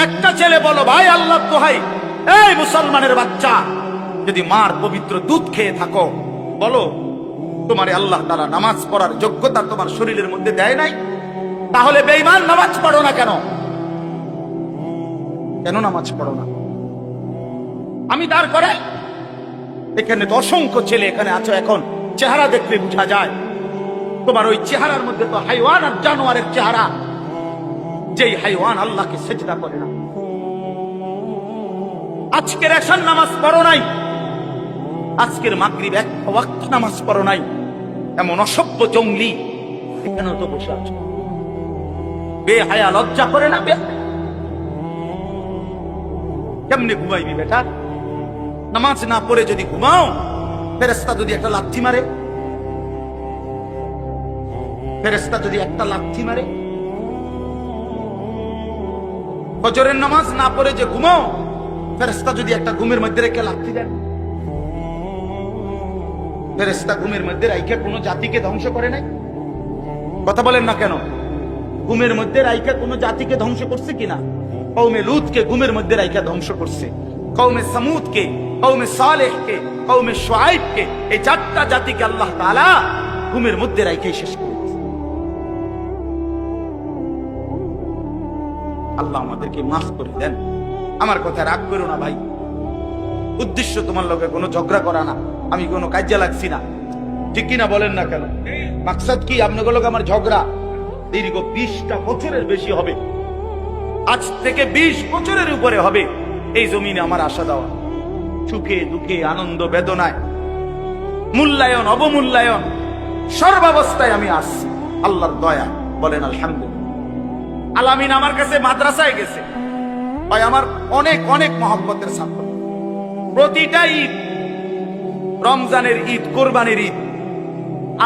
একটা ছেলে বলো, ভাই আল্লাহ দোহাই, এই মুসলমানের বাচ্চা, যদি মার পবিত্র দুধ খেয়ে থাকো, বলো তোমারে আল্লাহ তাআলা নামাজ পড়ার যোগ্যতা তোমার শরীরের মধ্যে দেয় নাই? তাহলে বেঈমান নামাজ পড়ো না কেন? কেন নামাজ পড়ো না? আমি দাঁড় করে এখানে তো অসংখ্য ছেলে এখানে আছো, এখন চেহারা দেখলে বোঝা যায় তোমার ওই চেহারার মধ্যে তো হাইওয়ান আর জানোয়ারের চেহারা। যেই হাইওয়ান আল্লাহকে সেজদা করে না। আজকের এশার নামাজ পড়ো নাই, আজকের মাগরিব এক ওয়াক্ত নামাজ পড়ো নাই, এমন অসভ্য জঙ্গলি এখানেও তো বসে আছো। বেহায়া, লজ্জা করে না? কেমনে ঘুমাইবি বেটা? নামাজ না পড়ে যদি ঘুমাও, ফেরেশতা যদি একটা লাথি মারে, ফেরেশতা যদি একটা লাথি মারে, ফজরের নামাজ না পড়ে যে ঘুমাও, ফেরেশতা যদি একটা ঘুমের মধ্যে রেখে লাথি দেন। ফেরেশতা ঘুমের মধ্যে রাইখা কোনো জাতিকে ধ্বংস করে নাই? কথা বলেন না কেন? ঘুমের মধ্যে রাইখা কোনো জাতিকে ধ্বংস করছে কিনা? কওমে লূতকে ঘুমের মধ্যে রাইখা ধ্বংস করছে, কওমে সামুদকে, কওমে সালেহকে, কওমে শুআইবকে, এই চারটা জাতিকে আল্লাহ তাআলা ঘুমের মধ্যে রাইখাই শেষ করেছে। আল্লাহ আমাদেরকে মাফ করে দেন। আমার কথা রাগ করো না ভাই, উদ্দেশ্য তোমার লগে কোনো ঝগড়া করা না, আমি কোনো কাজে লাগছি না, ঠিক কিনা বলেন না কেন? মাকসাদ কি আপনাদের লগে আমার ঝগড়া? দীর্ঘ 20টা বছরের বেশি হবে, আজ থেকে 20 বছরের উপরে হবে এই জমিনে আমার আসা দেওয়া। সুখে দুঃখে, আনন্দ বেদনায়, মূল্যায়ন অবমূল্যায়ন, সর্বাবস্থায় আমি আসছি আল্লাহর দয়া। বলেন আলহামদুলিল্লাহ। আলামিন আমার কাছে মাদ্রাসায় গেছে, ভাই আমার অনেক অনেক মহব্বতের ছাত্র। প্রতিটা ঈদ, রমজানের ঈদ, কোরবানির ঈদ,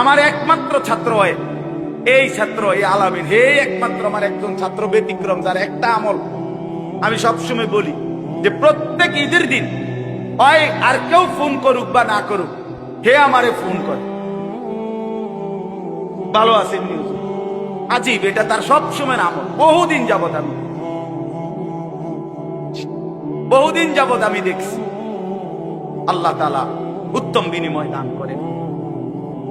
আমার একমাত্র ছাত্র হয় এই ছাত্র, এই আলামিন, হে একমাত্র আমার একজন ছাত্র ব্যতিক্রম, যার একটা আমল আমি সবসময় বলি যে প্রত্যেক ঈদের দিন হয় আর কেউ ফোন করুক বা না করুক, হে আমারে ফোন করে, ভালো আছেন নিউজ, আজিব, এটা তার সবসময় আমল। বহুদিন যাবত আমি দেখছি। আল্লাহ তাআলা উত্তম বিনিময় দান করেন।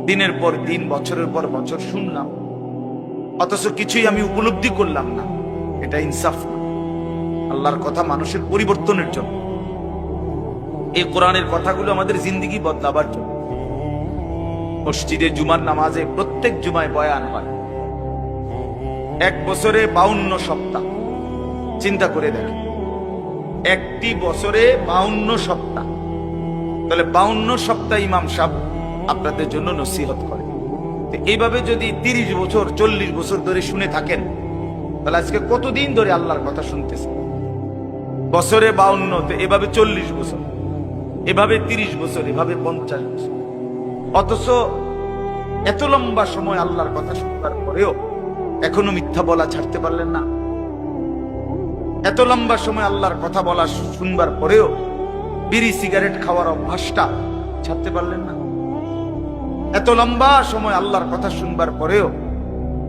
দিনের পর দিন, বছরের পর বছর শুনলাম, অথচ কিছুই আমি উপলব্ধি করলাম না। এটা ইনসাফ না। আল্লাহর কথা মানুষের পরিবর্তনের জন্য, এই কোরআনের কথাগুলো আমাদের জিন্দেগি বদলাবার জন্য। মসজিদে জুমার নামাজে প্রত্যেক জুমায় বয়ান হয়, এক বছরে 52 সপ্তাহ। চিন্তা করে দেখেন, একটি বছরে 52 সপ্তাহ, তাহলে 52 সপ্তাহ ইমাম সাহেব আপনাদের জন্য নসিহত করে। এইভাবে যদি 30 বছর 40 বছর ধরে শুনে থাকেন, তাহলে আজকে কতদিন ধরে আল্লাহর কথা শুনতেছেন? বছরে 52, তো এভাবে 40 বছর, এভাবে 30 বছর, এভাবে 50 বছর। অথচ এত লম্বা সময় আল্লাহর কথা শুনবার পরেও এখনো মিথ্যা বলা ছাড়তে পারলেন না। এত লম্বা সময় আল্লাহর কথা বলা শুনবার পরেও বিড়ি সিগারেট খাওয়ার অভ্যাসটা ছাড়তে পারলেন না। এত লম্বা সময় আল্লাহর কথা শুনবার পরেও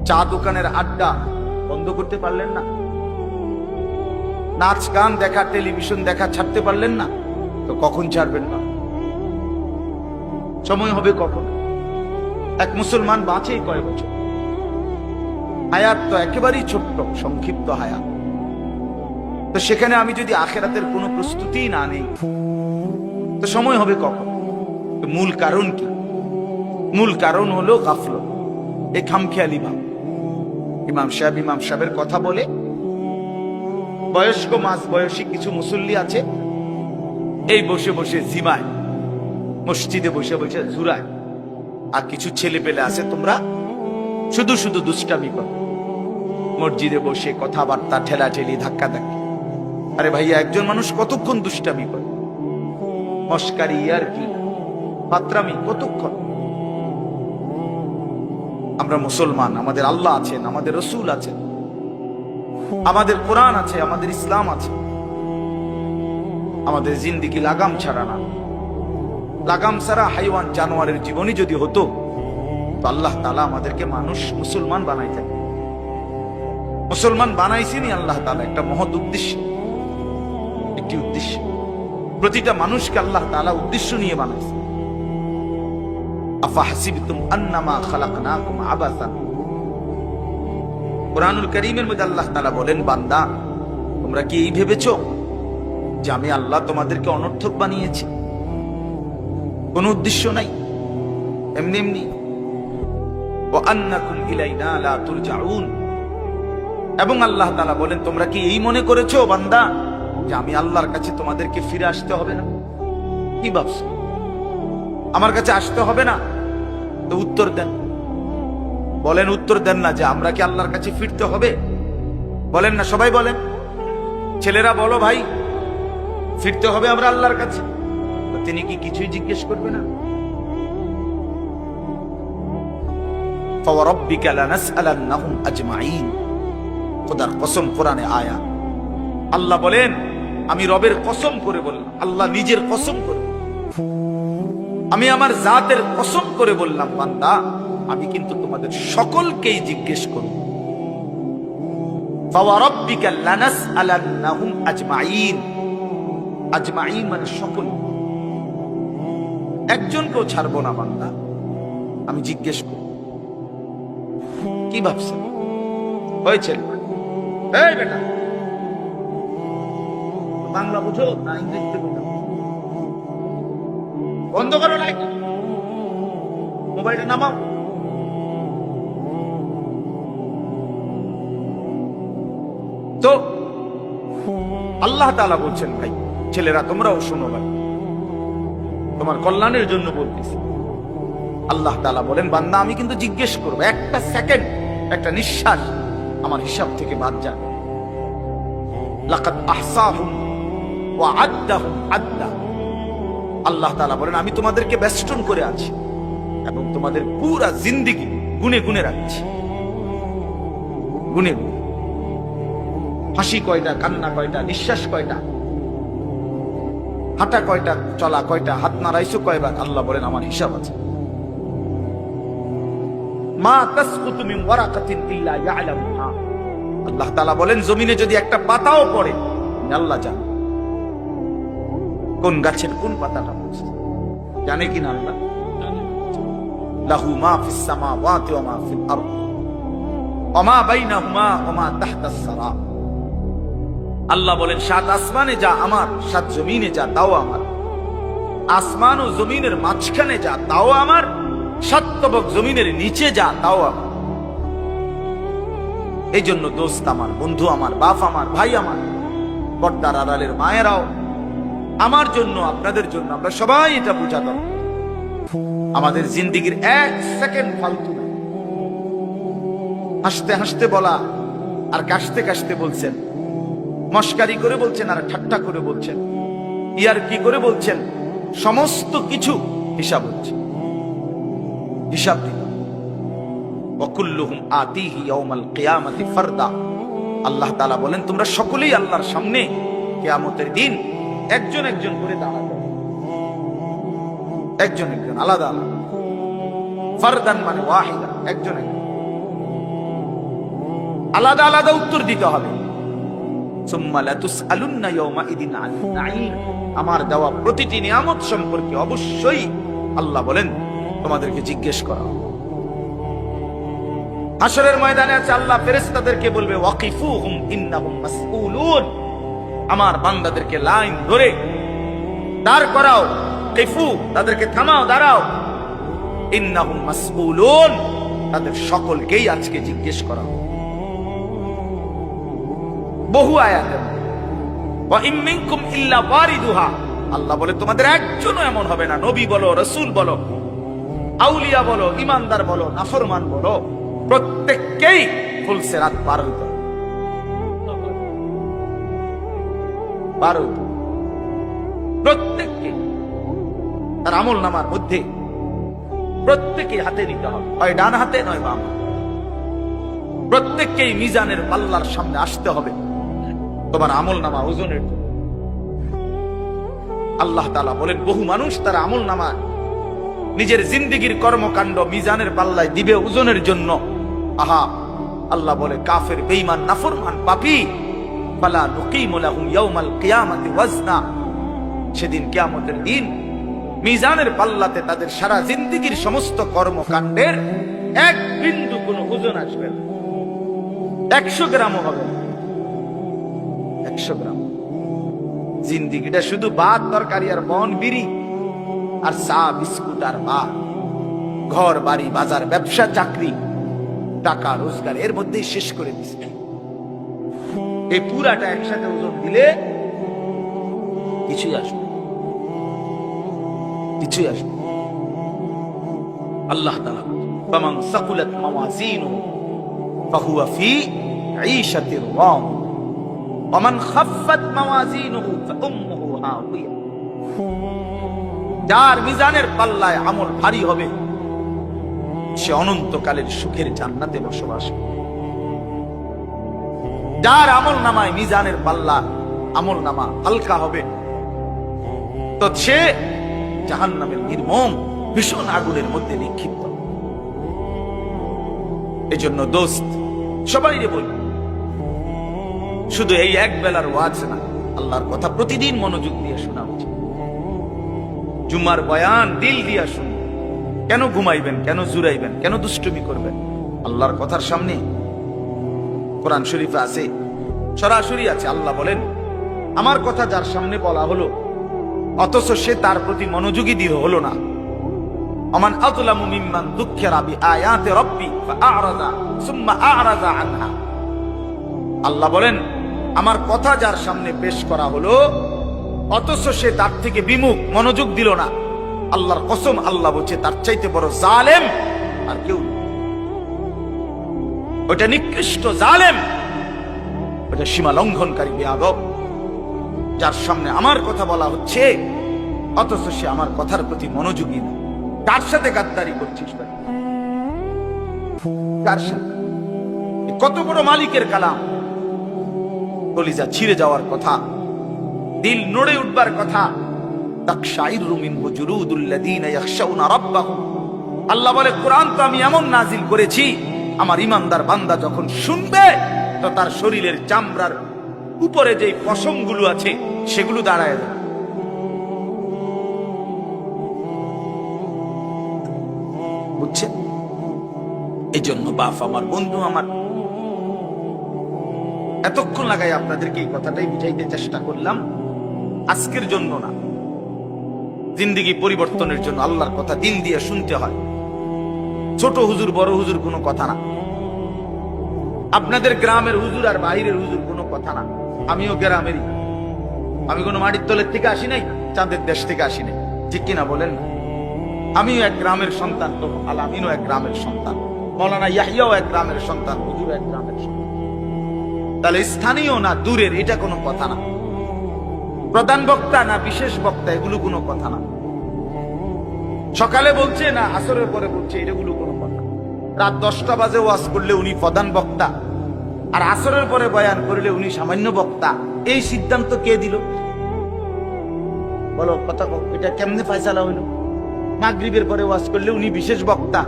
চা দোকানের আড্ডা বন্ধ করতে পারলেন না। নাচ গান দেখা, টেলিভিশন দেখা ছাড়তে পারলেন না। তো কখন ছাড়বেন না? সময় হবে কখন? এক মুসলমান বাঁচে কয় বছর? হায়াত তো একেবারেই ছোট্ট, সংক্ষিপ্ত হায়াত। তো সেখানে আমি যদি আখিরাতের কোনো প্রস্তুতি না নেই, তো সময় হবে কখন? মূল কারণ কি? মূল কারণ হলো গাফলত, এই খামখেয়ালি ভাব। ইমাম সাহেবের কথা বলে, বয়স্ক মাঝ বয়সী কিছু মুসল্লি আছে, এই বসে বসে জিমায়, মসজিদে বসে বসে ঝুরায়। আর কিছু ছেলে পেলে আছে, তোমরা শুধু শুধু দুষ্টামি করো, মসজিদে বসে কথাবার্তা, ঠেলাঠেলি, ধাক্কাধাক্কি। আরে ভাইয়া, একজন মানুষ কতক্ষণ দুষ্টামি করে? মস্কারি, ইয়ারকি, ফাত্রামি কতক্ষণ? আমরা মুসলমান, আমাদের আল্লাহ আছেন, আমাদের রসুল আছেন, আমাদের কোরআন আছে, আমাদের ইসলাম আছে। আমাদের জিন্দেগি লাগাম ছাড়া না। লাগাম ছাড়া হাইওয়ান জানোয়ারের জীবনই যদি হতো, তো আল্লাহ তাআলা আমাদেরকে মানুষ, মুসলমান বানাইতেন। মুসলমান বানাইছেনই আল্লাহ তাআলা একটা মহৎ উদ্দেশ্য, একটি উদ্দেশ্য। প্রতিটা মানুষকে আল্লাহ তাআলা উদ্দেশ্য নিয়ে বানাইছে। আফাহাসিবতুম আন্নামা খালাকনাকুম আবাসান। কুরআনুল কারীমের মধ্যে আল্লাহ তাআলা বলেন, বান্দা তোমরা কি এই ভেবেছো যে আমি আল্লাহ তোমাদেরকে অনর্থক বানিয়েছি? কোনো উদ্দেশ্য নাই, এমনি এমনি। ওয়া আন্নাকুম ইলাইনা লা তুরজাউন। এবং আল্লাহ তাআলা বলেন, তোমরা কি এই মনে করেছো বান্দা যে আমি আল্লাহর কাছে তোমাদেরকে ফিরে আসতে হবে না? কি ভাবছো আমার কাছে আসতে হবে না? তো উত্তর দেন, বলেন, উত্তর দেন না যে আমরা কি আল্লাহর কাছে ফিরতে হবে? বলেন না, সবাই বলেন, ছেলেরা বলো ভাই, ফিরতে হবে আমরা আল্লাহর কাছে। তো তিনি কি কিছুই জিজ্ঞেস করবে না? ফাওয়ারাব্বিকা লানাসআলান্নাহুম আজমাইন। খোদার কসম, কোরআনে আয়াত। আল্লাহ বলেন, আমি রবের কসম করে বললাম, আল্লাহ নিজের কসম করে, আমি আমার জাতের কসম করে বললাম, বান্দা আমি কিন্তু তোমাদের সকলকেই জিজ্ঞেস করব। ফাওয়ারাব্বিকা লানাসআলান্নাহুম আজমাইন। আজমাইন মানে সকল, একজনকেও ছাড়বো না বান্দা, আমি জিজ্ঞেস করব। কি ভাবছেন? হয়েছে? এই বেটা, বাংলা বুঝো না ইংরেজিতে বুঝো? বন্ধ করো লাইট, মোবাইলটা নামাও। তো আল্লাহ তাআলা বলছেন, ভাই ছেলেরা তোমরাও শোনো, ভাই তোমার কল্যাণের জন্য বলতেছি। আল্লাহ তাআলা বলেন, বান্দা আমি কিন্তু জিজ্ঞেস করবো, একটা সেকেন্ড, একটা নিঃশ্বাস আমার হিসাব থেকে বাদ যাবে। লাকাদ আহসাহুম ওয়া আদ্দাহুম আদ্দা। আল্লাহ তাআলা বলেন, আমি তোমাদেরকে বেষ্টন করে আছি এবং তোমাদের পুরা জিন্দেগি গুনে গুনে রাখছি, গুনে গুনে। হাসি কয়টা, কান্না কয়টা, নিঃশ্বাস কয়টা, হাঁটা কয়টা, চলা কয়টা, হাত নাড়াইছো কয়বার, আল্লাহ বলেন আমার হিসাব আছে। মা তাসকুতু মিন ওয়ারাকাতিন ইল্লা ইয়ালামুহা। আল্লাহ তাআলা বলেন, জমিনে যদি একটা পাতাও পড়ে আল্লাহ জানে, কোন গাছের কোন পাতাটা পড়ছে, জানে কিনা আল্লাহ? লাহু মা ফিস সামাওয়াতি ওয়া মা ফিল আরদ ওয়া মা বাইনাহুমা ওয়া মা তাহতাস সারা। আল্লাহ বলেন, সাত আসমানে যা আমার, সাত জমিনে যা তাও আমার। আসমান ও জমিনের মাঝখানে যা তাও আমার, সাত তবক জমিনের নিচে যা তাও আমার। এই জন্য দোস্ত আমার, বন্ধু আমার, বাপ আমার, ভাই আমার, পর্দার আড়ালের মায়েরাও, আমার জন্য, আপনাদের জন্য, আমরা সবাই এটা বুঝা দরকার। আমাদের জিন্দেগির এক সেকেন্ড ফালতু না। হাসতে হাসতে বলা আর কাশতে কাশতে বলছেন, মস্কারি করে বলছেন আর ঠাট্টা করে বলছেন, ইয়ার কি করে বলছেন, সমস্ত কিছু হিসাব হচ্ছে, হিসাব দিতে। ওয়াকুল্লুহুম আতিহি ইয়াউমাল কিয়ামাতি ফারদা। আল্লাহ তাআলা বলেন, তোমরা সকলেই আল্লাহর সামনে কিয়ামতের দিন একজন একজন করে দাঁড়াবে, একজন একজন, আলাদা আলাদা। ফারদান মানে ওয়াহিদা, একজন একজন, আলাদা আলাদা উত্তর দিতে হবে। সুম্মা লাতুসআলুন্না ইয়াউমাইদিন আনিন নাঈম। আমার দেওয়া প্রতিটি নিয়ামত সম্পর্কে অবশ্যই আল্লাহ বলেন তোমাদেরকে জিজ্ঞেস করা হবে। হাশরের ময়দানে আছে, আল্লাহ ফেরেশতাদেরকে বলবে, ওয়াকিফুহুম ইন্নাহুম মাসউলুন। আমার বান্দাদেরকে লাইন ধরে দাঁড় করাও, কিফু, তাদেরকে থামাও, দাঁড়াও। ইন্নাহুম মাসউলুন, তাদের সকলকেই আজকে জিজ্ঞেস করা হবে। বহু আয়াতে ওয়া ইম মিনকুম ইল্লা ওয়ারিদুহা। আল্লাহ বলে, তোমাদের একজনও এমন হবে না, নবী বলো, রাসূল বলো, আউলিয়া বলো, ইমানদার বলো, নাফরমান বলো, প্রত্যেককেই ফুলসিরাত পার হইতে হবে, পার হইতে হবে। প্রত্যেককে তার আমল নামার মধ্যে প্রত্যেকে হাতে নিতে হবে, হয় ডান হাতে নয় বাম। প্রত্যেককেই মিজানের পাল্লার সামনে আসতে হবে তোমার আমল নামা ওজনের জন্য। আল্লাহ তাআলা বলেন, বহু মানুষ তার আমল নামা নিজের জিন্দেগির কর্মকাণ্ড মিজানের পাল্লায় দিবে ওজনের জন্য। আহা, আল্লাহ বলে কাফের, বেঈমান, নাফরমান, পাপী, ফালা নুকিমু লাহুম ইয়াউমাল কিয়ামাতি ওয়াজনা, সেদিন কিয়ামতের দিন মিজানের পাল্লাতে তাদের সারা জিন্দেগীর সমস্ত কর্মকাণ্ডের এক বিন্দু কোনো ওজন আসবে না, 100 গ্রামও হবে না, 100 গ্রাম। জিন্দেগিটা শুধু ভাত তরকারি আর বন বিড়ি আর চা বিস্কুট আর ভাত, ঘর বাড়ি বাজার ব্যবসা চাকরি টাকা রোজগার এর মধ্যেই শেষ করে দিচ্ছে। এই পুরাটা একসাথে ওজন দিলে কিছুই আসবে, কিছুই আসবে। আল্লাহ তাআলা ফামান সাকুলাত মাওয়াজিনুহু ফাহুয়া ফি ঈশাতির রাদিয়া ওয়া মান খাফফাত মাওয়াজিনুহু ফাউম্মুহু হাওিয়া, যার মিজানের পাল্লায় আমল ভারী হবে সে অনন্তকালের সুখের জান্নাতে বসবাস করবে। যার আমল নামায় মিজানের পাল্লা আমল নামা হালকা হবে তো সে জাহান্নামের নির্মম ভীষণ আগুনের মধ্যে নিক্ষিপ্ত। এজন্য দোস্ত সবাই বলি, শুধু এই এক বেলার ওয়াজ না, আল্লাহর কথা প্রতিদিন মনোযোগ দিয়ে শোনা উচিত। জুমার বয়ান দিল দিয়া শুনুন। কেন ঘুমাইবেন, কেন জুরাইবেন, কেন দুষ্টুমি করবেন? আল্লাহর কথার সামনে কোরআন শরীফে আছে, সরাসরি আছে। আল্লাহ বলেন, আমার কথা যার সামনে বলা হলো অথচ সে তার প্রতি মনোযোগী দিয়ে হলো না, আমান আযলামু মিম্মান যুক্কিরা বিআয়াতি রাব্বি ফাআরাযা সুম্মা আ'রাযা আনহা। আল্লাহ বলেন, আমার কথা যার সামনে পেশ করা হলো অথচ সে তার থেকে বিমুখ, মনোযোগ দিল না, আল্লাহর কসম, আল্লাহ বলছে তার চাইতে বড় জালেম আর কেউ নেই। ওটা নিকৃষ্ট জালেম, ওটা সীমা লঙ্ঘনকারী বেয়াদব, যার সামনে আমার কথা বলা হচ্ছে অথচ সে আমার কথার প্রতি মনোযোগী না। কার সাথে গাদ্দারি করছিস ভাই? কার সাথে? কত বড় মালিকের কালাম, কলিজা ছিঁড়ে যাওয়ার কথা, দিল নড়ে উঠবার কথা। তাকশাইরু মিনহু জুলুদুল্লাযীনা ইয়াখশাউনা রাব্বাহুম। আল্লাহ বলে, কোরআন তো আমি এমন নাজিল করেছি, আমার ইমানদার বান্দা যখন শুনবে তো তার শরীরের চামড়ার উপরে যে পশমগুলো আছে সেগুলো দাঁড়ায় যাবে। বুঝছেন? এই জন্য বাপ আমার, বন্ধু আমার, এতক্ষণ লাগাই আপনাদেরকে এই কথাটাই বুঝাইতে চেষ্টা করলাম। আজকের জন্য না, জিন্দেগি পরিবর্তনের জন্য আল্লাহর কথা দিল দিয়ে শুনতে হয়। ছোট হুজুর বড় হুজুর কোনো কথা না, আপনাদের গ্রামের হুজুর আর বাহিরের হুজুর কোনো কথা না। আমিও গ্রামেরই, আমি কোনো মাটির তলের থেকে আসি নাই, চাঁদের দেশ থেকে আসি নাই, ঠিক কিনা বলেন? আমিও এক গ্রামের সন্তান, তো আল আমিনও এক গ্রামের সন্তান, মৌলানা ইয়াহিয়াও এক গ্রামের সন্তান, হুজুর এক গ্রামের সন্তান। তাহলে স্থানীয় না দূরের এটা কোনো কথা না, প্রধান বক্তা না বিশেষ বক্তা এগুলো কোনো কথা না, সকালে বলছে না আসরের পরে বলছে এগুলো কোনো কথা। রাত 10টা বাজে ওয়াজ করলে উনি প্রধান বক্তা, আর আসরের পরে বয়ান করলে উনি সামান্য বক্তা। এই সিদ্ধান্ত কে দিল? বলো কথা, এটা কেমনে ফয়সালা হইল? মাগরিবের পরে ওয়াজ করলে উনি বিশেষ বক্তা,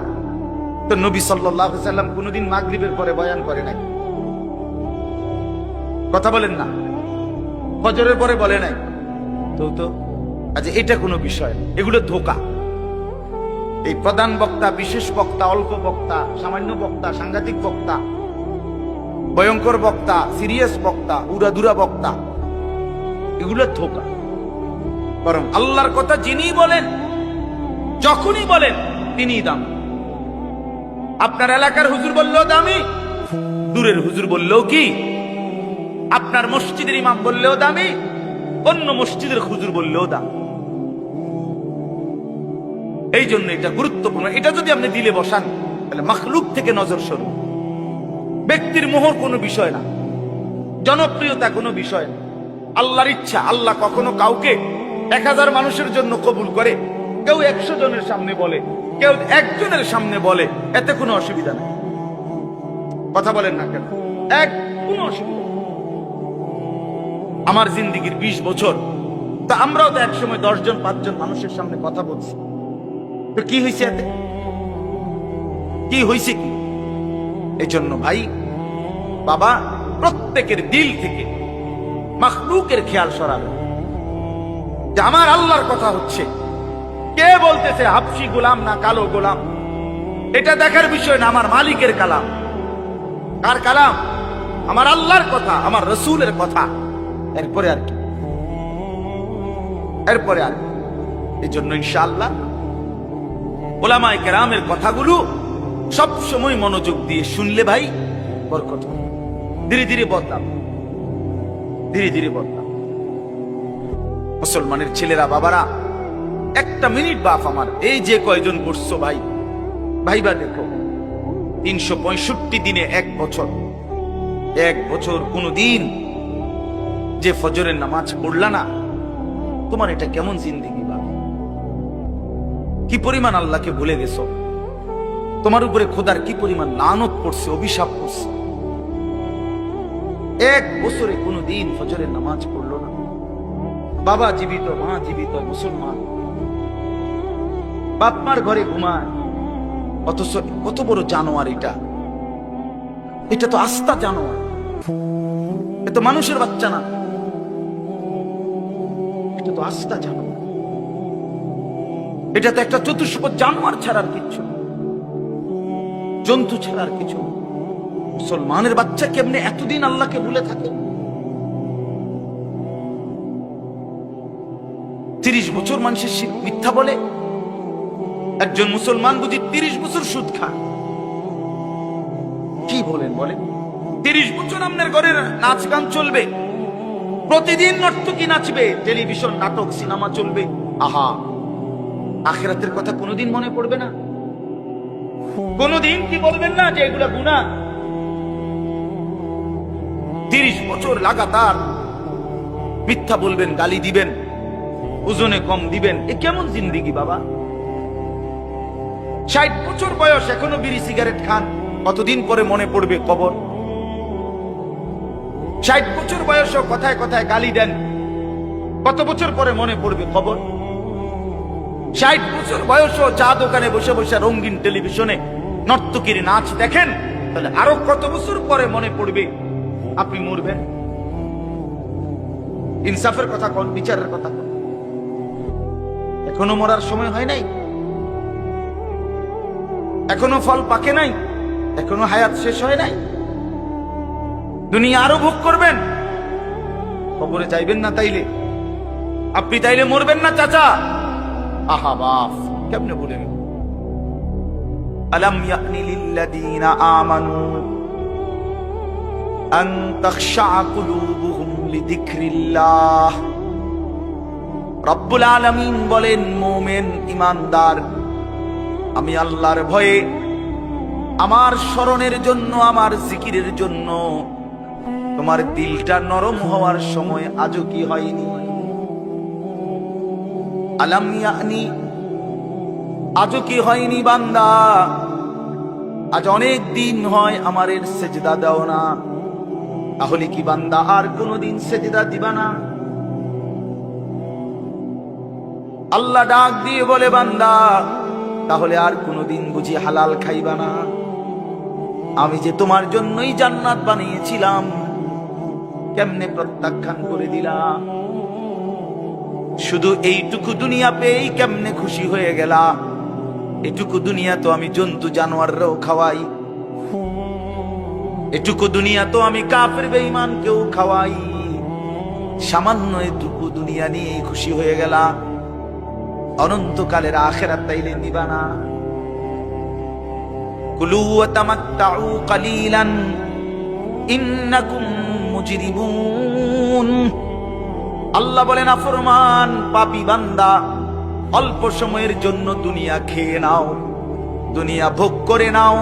তো নবী সাল্লাল্লাহু আলাইহি সাল্লাম কোনদিন মাগরিবের পরে বয়ান করে নাই, কথা বলেন না? ফজরের পরে বলে নাই তো আচ্ছা, এটা কোনো বিষয়, এগুলো ধোঁকা। এই প্রধান বক্তা, বিশেষ বক্তা, অল্প বক্তা, সামান্য বক্তা, সাংঘাতিক বক্তা, ভয়ঙ্কর বক্তা, সিরিয়াস বক্তা, উড়াধুরা বক্তা, এগুলো ধোঁকা। বরং আল্লাহর কথা যিনি বলেন, যখনই বলেন তিনিই দামি। আপনার এলাকার হুজুর বললেও দামি, দূরের হুজুর বললেও কি, আপনার মসজিদের ইমাম বললেও দামি, অন্য মসজিদের হুজুর বললেও দামি। এই জন্য এটা গুরুত্বপূর্ণ। এটা যদি আপনি দিলে বসান তাহলে মাখলুক থেকে নজর সরু। ব্যক্তির মোহর কোনো বিষয় না, জনপ্রিয়তা কোনো বিষয় না, আল্লাহর ইচ্ছা। আল্লাহ কখনো কাউকে 1000 মানুষের জন্য কবুল করে, কেউ 100 জনের সামনে বলে, কেউ 1 জনের সামনে বলে, এতে কোনো অসুবিধা নেই। কথা বলেন না কেন? কোনো অসুবিধা। আমার জিন্দেগির 20 বছর, তা আমরাও তো একসময় 10 জন 5 জন মানুষের সামনে কথা বলছি, তো কি হয়েছে এতে? কি হয়েছে কি? এই জন্য ভাই বাবা প্রত্যেকের দিল থেকে মাখলুকের খেয়াল সরাবে যে আমার আল্লাহর কথা হচ্ছে, কে বলতেছে হাবশি গোলাম না কালো গোলাম, এটা দেখার বিষয় না, আমার মালিকের কালাম। কার কালাম? আমার আল্লাহর কথা, আমার রসুলের কথা। এরপরে আর কি? এরপরে আর কি? এই জন্য ইনশাআল্লাহ ওলামায়ে কেরামের কথাগুলো সব সময় মনোযোগ দিয়ে শুনলে ভাই বরকত হবে। ধীরে ধীরে বদলাম, ধীরে ধীরে বদলাম। মুসলমানের ছেলেরা, বাবারা, একটা মিনিট বাপ আমার এই যে কয়জন করছো ভাই, ভাইবা দেখো 365 দিনে এক বছর কোনদিন যে ফজরের নামাজ পড়লা না, তোমার এটা কেমন জিন্দেগি? বাবা কি পরিমাণ আল্লাহকে ভুলে গেছো, তোমার উপরে খোদার কি পরিমাণ লানত পড়ছে, অভিশাপ পড়ছে। এক বছরে কোনদিন ফজরের নামাজ পড়লো না। বাবা জীবিত, মা জীবিত, মুসলমান, বাপ মার ঘরে ঘুমায়, অথচ কত বড় জানোয়ার এটা। এটা তো আস্তা জানোয়ার, এটা তো মানুষের বাচ্চা না, এটা তো আস্তা জানোয়ার। এটা তো একটা চতুষ্প জানোয়ার ছাড়ার কিছু, জন্তু ছাড়ার কিছু। মুসলমানের বাচ্চা কেমনে এতদিন আল্লাহকে ভুলে থাকে? 30 বছর মানুষের মিথ্যা বলে, একজন মুসলমান বুঝি 30 বছর সুদ খায়। কি বলেন? বলে 30 বছর আপনার ঘরে নাচ গান চলবে, প্রতিদিন নর্তকী নাচবে, টেলিভিশন নাটক সিনেমা চলবে। আহা, আখিরাতের কথা কোনোদিন মনে পড়বে না? কোনোদিন কি বলবেন না যে এগুলা গুনাহ? 30 বছর লাগাতার মিথ্যা বলবেন, গালি দিবেন, ওজনে কম দিবেন, এ কেমন জিন্দেগি বাবা? 60 বছর বয়স এখনো বিড়ি সিগারেট খান, কতদিন পরে মনে পড়বে কবর? 60 বছর বয়সও কথায় কথায় গালি দেন, কত বছর পরে মনে পড়বে কবর? 60 বছর বয়সও চা দোকানে বসে বসে রঙিন টেলিভিশনে নর্তকীর নাচ দেখেন, তাহলে আরো কত বছর পরে মনে পড়বে আপনি মরবেন? ইনসাফের কথা কোন, বিচারের কথা কোন? এখনো মরার সময় হয় নাই, এখনো ফল পাকে নাই, এখনো হায়াত শেষ হয় নাই। দুনিয়া আরো ভোগ করবেন, কবরে যাইবেন না তাইলে? আপনি তাইলে মরবেন না চাচা? আহা বাপ, কেমনে বলেন? আলাম ইয়ানি লিল্লাযীনা আমানু আন তাখশা কুলুবুহুম লিযিকরিল্লাহ। রব্বুল আলামিন বলেন, মুমিন ঈমানদার, আমি আল্লাহর ভয়ে, আমার স্মরণের জন্য, আমার জিকিরের জন্য তোমার দিলটা নরম হওয়ার সময় আজও কি হয়নি? আলাম ইয়ানি, আজও কি হয়নি বান্দা? আজ অনেক দিন হয় আমার এর সেজদা দাও না, তাহলে কি বান্দা আর কোনদিন সেজদা দিবা না? আল্লাহ ডাক দিয়ে বলে, বান্দা তাহলে আর কোনদিন বুঝি হালাল খাইবা না? আমি যে তোমার জন্যই জান্নাত বানিয়েছিলাম, কেমনে প্রত্যাখ্যান করে দিলাম? শুধু এইটুকু দুনিয়া পেয়েই কেমনে খুশি হয়ে গেলা? এটুকু দুনিয়া তো আমি জন্তু জানোয়াররাও খাওয়াই, এটুকু দুনিয়া তো আমি কাফের বেঈমানকেও খাওয়াই, সামান্য এটুকু দুনিয়া নিয়েই খুশি হয়ে গেলা? অনন্তকালের আখিরাত তাইলে নিবা না? কুলু ওয়া তামাত্তাউ কালিলান ইন্নাকুম মুজরিমুন। আল্লাহ বলেন, নাফরমান পাপী বান্দা, অল্প সময়ের জন্য দুনিয়া খেয়ে নাও, দুনিয়া ভোগ করে নাও।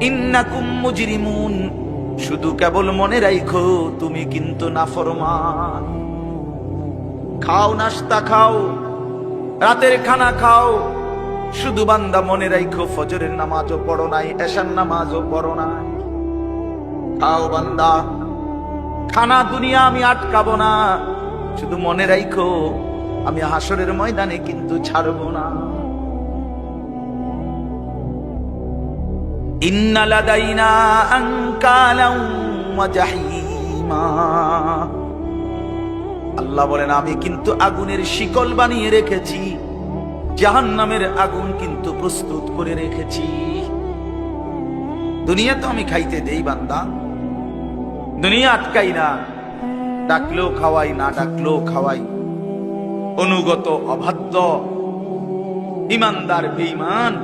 ইন্নাকুম মুজরিমুন, শুধু কেবল মনে রাখো তুমি কিন্তু নাফরমান। খাও, নাস্তা খাও, রাতের খানা খাও, শুধু বান্দা মনে রাখো ফজরের নামাজও পড়ো নাই, এশার নামাজও পড়ো নাই। খাও বান্দা, খানা দুনিয়া আমি আটকাবো না, শুধু মনে রাখো আমি হাসরের ময়দানে কিন্তু ছাড়বো না। ইন্না লাদাইনা আনকালাম ওয়া জাহিমা। আল্লাহ বলেন আমি কিন্তু আগুনের শিকল বানিয়ে রেখেছি, জাহান্নামের আগুন কিন্তু প্রস্তুত করে রেখেছি। দুনিয়া তো আমি খাইতে দেই বান্দা, দুনিয়া আটকাই না, ডাকলেও খাওয়াই, না ডাকলেও খাওয়াই। অনুগত অবাধ্য ইমানদার বেঈমান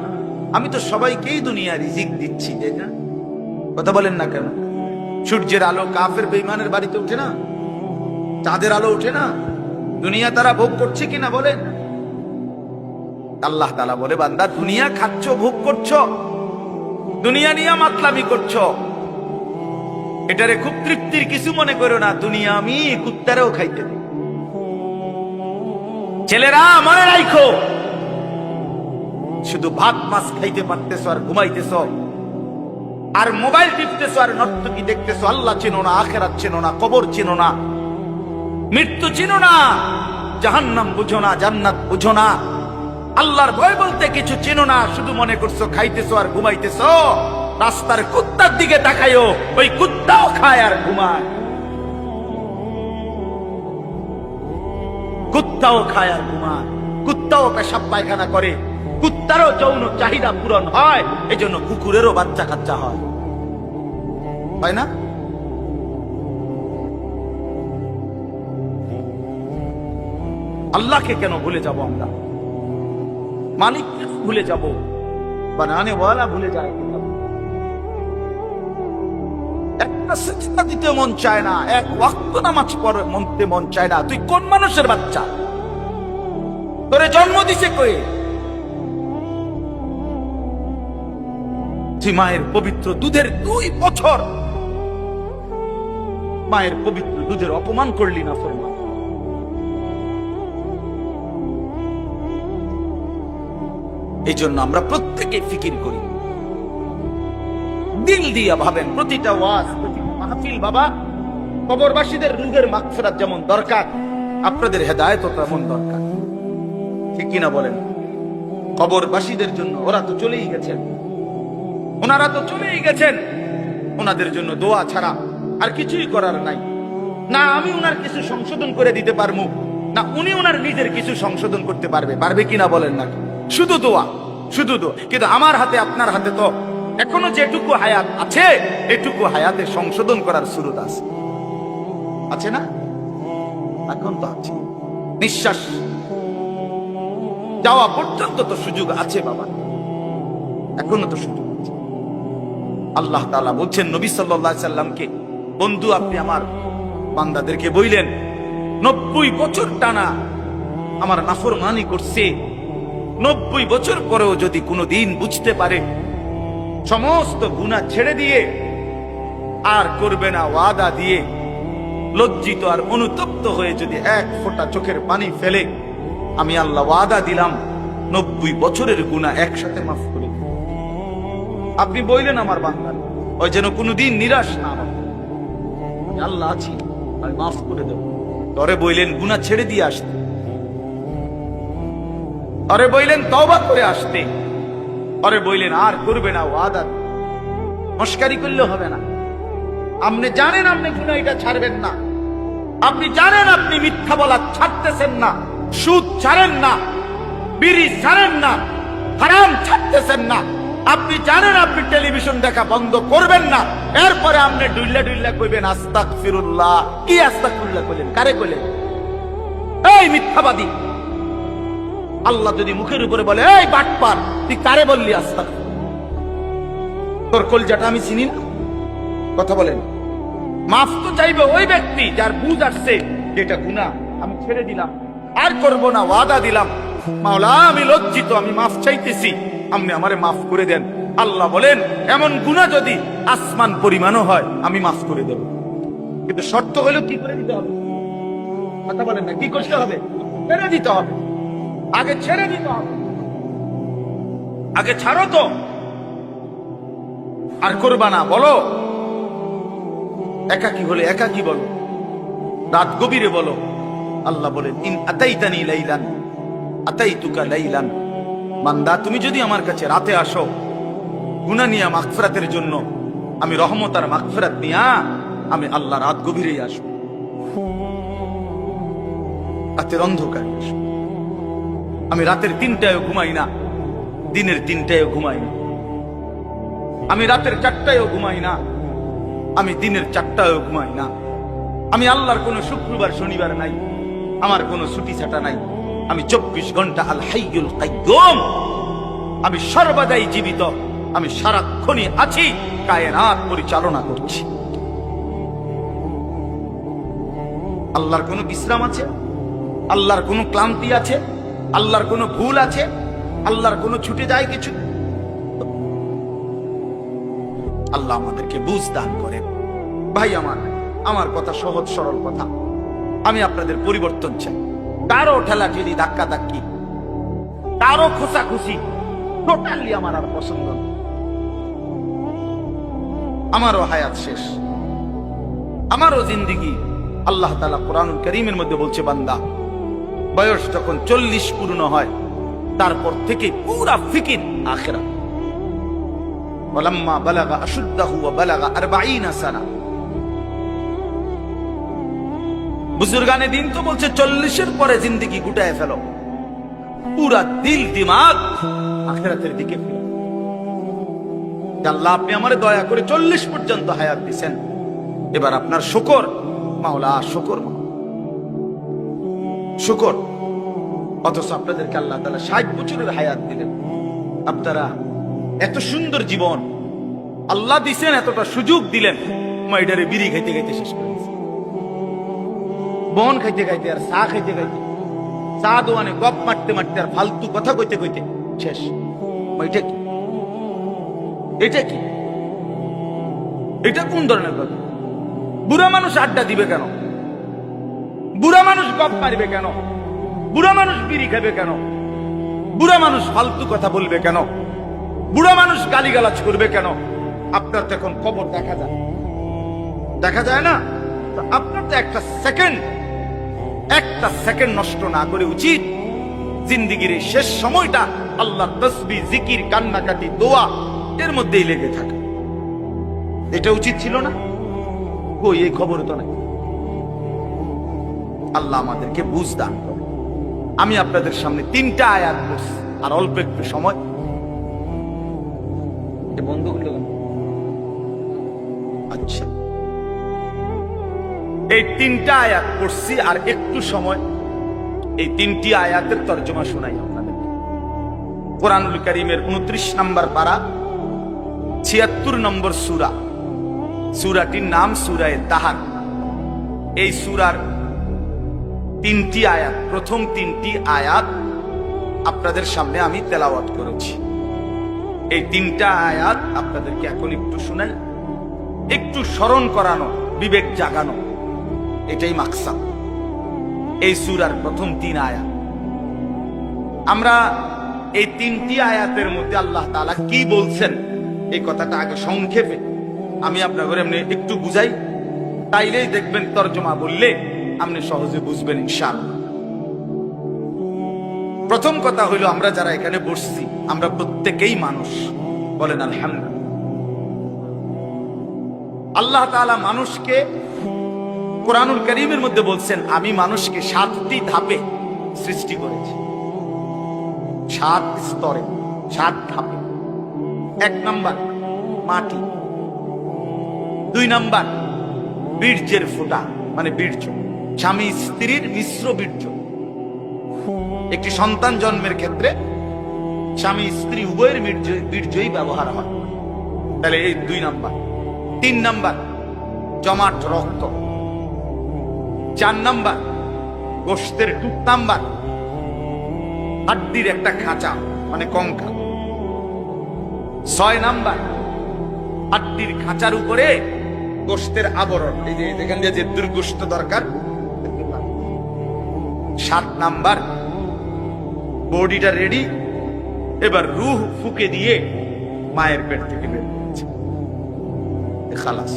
আমি তো সবাইকেই দুনিয়া রিজিক দিচ্ছি, তাই না? কথা বলেন না কেন? সূর্যের আলো কাফের বেঈমানের বাড়িতে ওঠে না? চাঁদের আলো ওঠে না? দুনিয়া তারা ভোগ করছে কিনা বলেন? আল্লাহ তাআলা বলে বান্দা দুনিয়া খাচ্ছ, ভোগ করছো, দুনিয়া নিয়ে মাতলামি করছো, এটারে খুব তৃপ্তির কিছু মনে করো না। দুনিয়া আমি কুত্তারেও খাইতে দিই। ছেলেরা মনে রাখো, শুধু ভাত মাছ খাইতে পারতেছ আর ঘুমাইতেছ আর মোবাইল টিপতেছ আর নর্তকী দেখতেছ। আল্লাহ চেনো না, আখিরাত চেনো না, কবর চেনো না, মৃত্যু চেনো না, জাহান্নাম বুঝো না, জান্নাত বুঝো না, আল্লাহর ভয় বলতে কিছু চেনো না। শুধু মনে করছো খাইতেছো আর ঘুমাইতেছো। রাস্তার কুত্তার দিকে তাকাইও, ওই কুত্তাও খায় আর ঘুমায়, কুত্তাও খায় আর ঘুমায়, কুত্তাও পেশাব পায়খানা করে, কুত্তারও যৌন চাহিদা পূরণ হয়, এজন্য কুকুরেরও বাচ্চা কাচ্চা হয় না? আল্লাহকে কেন ভুলে যাব আমরা? মালিককে ভুলে যাব? বানানে ওয়ালা ভুলে যায়। একটা সিজদা দিতে মন চায় না, এক ওয়াক্ত নামাজ পড়তে মন চায় না। তুই কোন মানুষের বাচ্চা? তোরে জন্ম দিছে কই? তুই মায়ের পবিত্র দুধের 2 বছর মায়ের পবিত্র দুধের অপমান করলি না ফরমান। এই জন্য আমরা প্রত্যেকে ফিকির করি, দিল দিয়া ভাবেন। প্রতিটা ওয়াজ, প্রতিটা মাহফিল বাবা, কবরবাসীদের রূহের মাগফিরাত যেমন দরকার, আপনাদের হেদায়েতও তেমন দরকার। ঠিক কিনা বলেন? কবরবাসীদের জন্য ওরা তো চলেই গেছেন, ওনারা তো চলেই গেছেন, ওনাদের জন্য দোয়া ছাড়া আর কিছুই করার নাই। না আমি ওনার কিছু সংশোধন করে দিতে পারবো, না উনি ওনার নিজের কিছু সংশোধন করতে পারবে কিনা বলেন না? শুধু দোয়া, শুধু দোয়া। কিন্তু আমার হাতে আপনার হাতে তো এখনো যেটুকু হায়াত আছে, এটুকু হায়াতে সংশোধন করার সুরত আছে না? এখন তো আছে, নিঃশ্বাস যাওয়া পর্যন্ত তো সুযোগ আছে বাবা, এখনো তো সুযোগ আছে। আল্লাহ তাআলা বলছেন নবী সাল্লাল্লাহু আলাইহি সাল্লামকে, বন্ধু আপনি আমার বান্দাদেরকে বইলেন 90 বছর টানা আমার নাফরমানি করছে, 90 বছর পরেও যদি কোনোদিন বুঝতে পারে, সমস্ত গুনাহ ছেড়ে দিয়ে আর করবে না ওয়াদা দিয়ে, লজ্জিত আর অনুতপ্ত হয়ে যদি এক ফোঁটা চোখের পানি ফেলে, আমি আল্লাহ ওয়াদা দিলাম 90 বছরের গুনাহ একসাথে মাফ করে দেব। আপনি বললেন আমার বান্দা ওই যেন কোনোদিন নিরাশ না হয়, আল্লাহ আছি, আমি মাফ করে দেব। তরে বললেন গুনাহ ছেড়ে দিয়ে আসতে, আরে বললেন তওবা করে আসতে, আরে বললেন আর করবে না ওয়াদা। মস্কারি করলে হবে না। আপনি জানেন আপনি গুনাহ এটা ছাড়বেন না, আপনি জানেন আপনি মিথ্যা বলা ছাড়তেছেন না, সুদ ছাড়েন না, বিড়ি ছাড়েন না, হারাম ছাড়তেছেন না, আপনি জানেন আপনি টেলিভিশন দেখা বন্ধ করবেন না, এরপরে আপনি ডুইল্লা ডুইল্লা কইবেন আস্তাগফিরুল্লাহ। কি আস্তাগফিরুল্লাহ কইলেন? কারে কইলেন? এই মিথ্যাবাদী! আল্লাহ যদি মুখের উপরে বলে এই বাটপার, তুই কারে বললি আস্তাগফিরুল্লাহ? তোর কলজাটা আমি চিনি না? কথা বলেন। মাফ তো চাইবে ওই ব্যক্তি যার বুঝ আসছে যেটা গুনাহ, আমি ছেড়ে দিলাম, আর করব না, ওয়াদা দিলাম। মাওলা আমি লজ্জিত, আমি মাফ চাইতেছি, আপনি আমারে মাফ করে দেন। আল্লাহ বলেন এমন গুনাহ যদি আসমান পরিমাণও হয় আমি মাফ করে দেব, কিন্তু শর্ত হলো কি করে দিতে হবে? কথা বলেন না, কি করতে হবে? ছেড়ে দিতে হবে, আগে ছেড়ে দিতে হবে, আগে ছাড়ো তো, আর করবা না। বলো একাকী হলে একাকী বলো, রাত গভীরে বলো। আল্লাহ বলেন ইন আতাইতানি লাইলান আতাইতুকা লাইলান, বান্দা তুমি যদি আমার কাছে রাতে আসো গুনাহ নিয়া মাগফিরাতের জন্য, আমি রহমত আর মাগফিরাত নিয়া আমি আল্লাহ রাত গভীরেই আসব, রাতের অন্ধকারে আসব। আমি রাতের 3টায়ও ঘুমাই না, দিনের 3টায়ও ঘুমাই না। আমি রাতের 4টায়ও ঘুমাই না, আমি দিনের 4টায়ও ঘুমাই না। আমি আল্লাহর কোনো শুক্রবার শনিবার নাই, আমার কোনো ছুটি ছাটা নাই। আমি 24 ঘন্টা আল হাইয়ুল কাইয়্যুম, আমি সর্বদাই জীবিত, আমি সারাক্ষণই আছি, কায়নাত পরিচালনা করছি। আল্লাহর কোনো বিশ্রাম আছে? আল্লাহর কোনো ক্লান্তি আছে? আল্লাহর কোনো ভুল আছে? আল্লাহর কোনো ছুটে যায় কিছু? আল্লাহ আমাদেরকে বুঝ দান করেন। ভাই আমার কথা সহজ সরল কথা। আমি আপনাদের পরিবর্তন চাই। কারো ঠেলাঠেলি, ধাক্কা ধাক্কি, কারো খোঁচাখুচি টোটালি আমার আর পছন্দ না। আমারও হায়াত শেষ, আমারও জিন্দেগি। আল্লাহ তাআলা কোরআনুল কারীমের মধ্যে বলছে, বান্দা বয়স যখন 40 পূর্ণ হয় তারপর থেকে পুরা ফিকির আখিরাত। ওয়ালাম্মা বালাগা আশুদ্দাহু ওয়া বালাগা 40 সানা। বুজুর্গানে দিন তো বলছে 40-এর পরে জিন্দেগি গুটায় ফেলো, পুরা দিল দিমাগ আখিরাতের দিকে ফেলো। আল্লাহ আপনি আমারে দয়া করে 40 পর্যন্ত হায়াত দিবেন, এবার আপনার শুকর মাওলা, শুকর শুকর। অথচ আপনাদেরকে আল্লাহ তাআলা 60 বছরের হায়াত দিলেন। আপনারা এত সুন্দর জীবন আল্লাহ দিছেন, এতটা সুযোগ দিলেন, মাইডারে বিড়ি খাইতে খাইতে শেষ করে দিয়েছে, বন খাইতে খাইতে আর চা খাইতে খাইতে, চা দোয়ানে গপ মারতে মারতে আর ফালতু কথা কইতে কইতে শেষ। এটা কি? এটা কি? এটা কোন ধরনের কথা? বুড়া মানুষ আড্ডা দিবে কেন? বুড়া মানুষ গপ মারবে কেন? বুড়া মানুষ বিড়ি খাবে কেন? বুড়া মানুষ ফালতু কথা বলবে কেন? বুড়া মানুষ গালিগালাজ করবে কেন? আপনার তো এখন কবর দেখা যায়, দেখা যায় না? তো আপনার তো একটা সেকেন্ড নষ্ট না করে উচিত জিন্দিগির এই শেষ সময়টা আল্লাহ তাসবিহ, জিকির, কান্নাকাটি, দোয়া এর মধ্যেই লেগে থাকে। এটা উচিত ছিল না? কই, এই খবর তো নাই। আল্লাহ আমাদেরকে বুঝ দান করে। আমি আপনাদের সামনে 3টা আয়াত পড়ছি, আর অল্প একটু সময়। বন্ধ করল? আচ্ছা, এই 3টা আয়াত পড়ছি আর একটু সময়। এই 3টি আয়াতের তরজমা শোনাই আপনাদের। কোরআনুল কারীমের 29 নম্বর পারা, 76 নম্বর সূরা। সূরাটির নাম সূরায়ে তাহার। এই সূরার 3টি আয়াত, প্রথম 3টি আয়াত আপনাদের সামনে আমি তেলাওয়াত করেছি। এই 3টা আয়াত আপনাদেরকে এখন একটু শোনাই, একটু স্মরণ করানো, বিবেক জাগানো, এটাই মাকসাদ এই সূরার প্রথম 3 আয়াত। আমরা এই 3টি আয়াতের মধ্যে আল্লাহ তাআলা কি বলছেন এই কথাটা আগে সংক্ষেপে আমি আপনাদের এমনি একটু বুঝাই, তাইলেই দেখবেন তরজমা বললে আপনি সহজে বুঝবেন ইনশাআল্লাহ। প্রথম কথা হইল, আমরা যারা এখানে বসছি আমরা প্রত্যেকেই মানুষ, বলেন আলহামদুলিল্লাহ। আল্লাহ তাআলা মানুষকে কোরআনুল কারীমের মধ্যে বলছেন, আমি মানুষকে 7টি ধাপে সৃষ্টি করেছি, 7 স্তরে, 7 ধাপে। 1 নাম্বার মাটি, 2 নাম্বার বীর্যের ফোঁটা, মানে বীর্য, স্বামী স্ত্রীর মিশ্র বীর্য। একটি সন্তান জন্মের ক্ষেত্রে স্বামী স্ত্রী উভয়ের বীর্যই ব্যবহার হয়, তাহলে এই 2 নাম্বার। 3 নাম্বার জমাট রক্ত। 4 নাম্বার গোশতের টুকটাম্বার, হাড্ডির একটা খাঁচা, মানে কঙ্কাল। 6 নাম্বার হাড্ডির খাঁচার উপরে গোশতের আবরণ, এই যে এখান দিয়ে যে দুর্গোশত দরকার। 7 নাম্বার বডিটা রেডি, এবার রূহ ফুকে দিয়ে মায়ের পেট থেকে বের হচ্ছে, খালাস।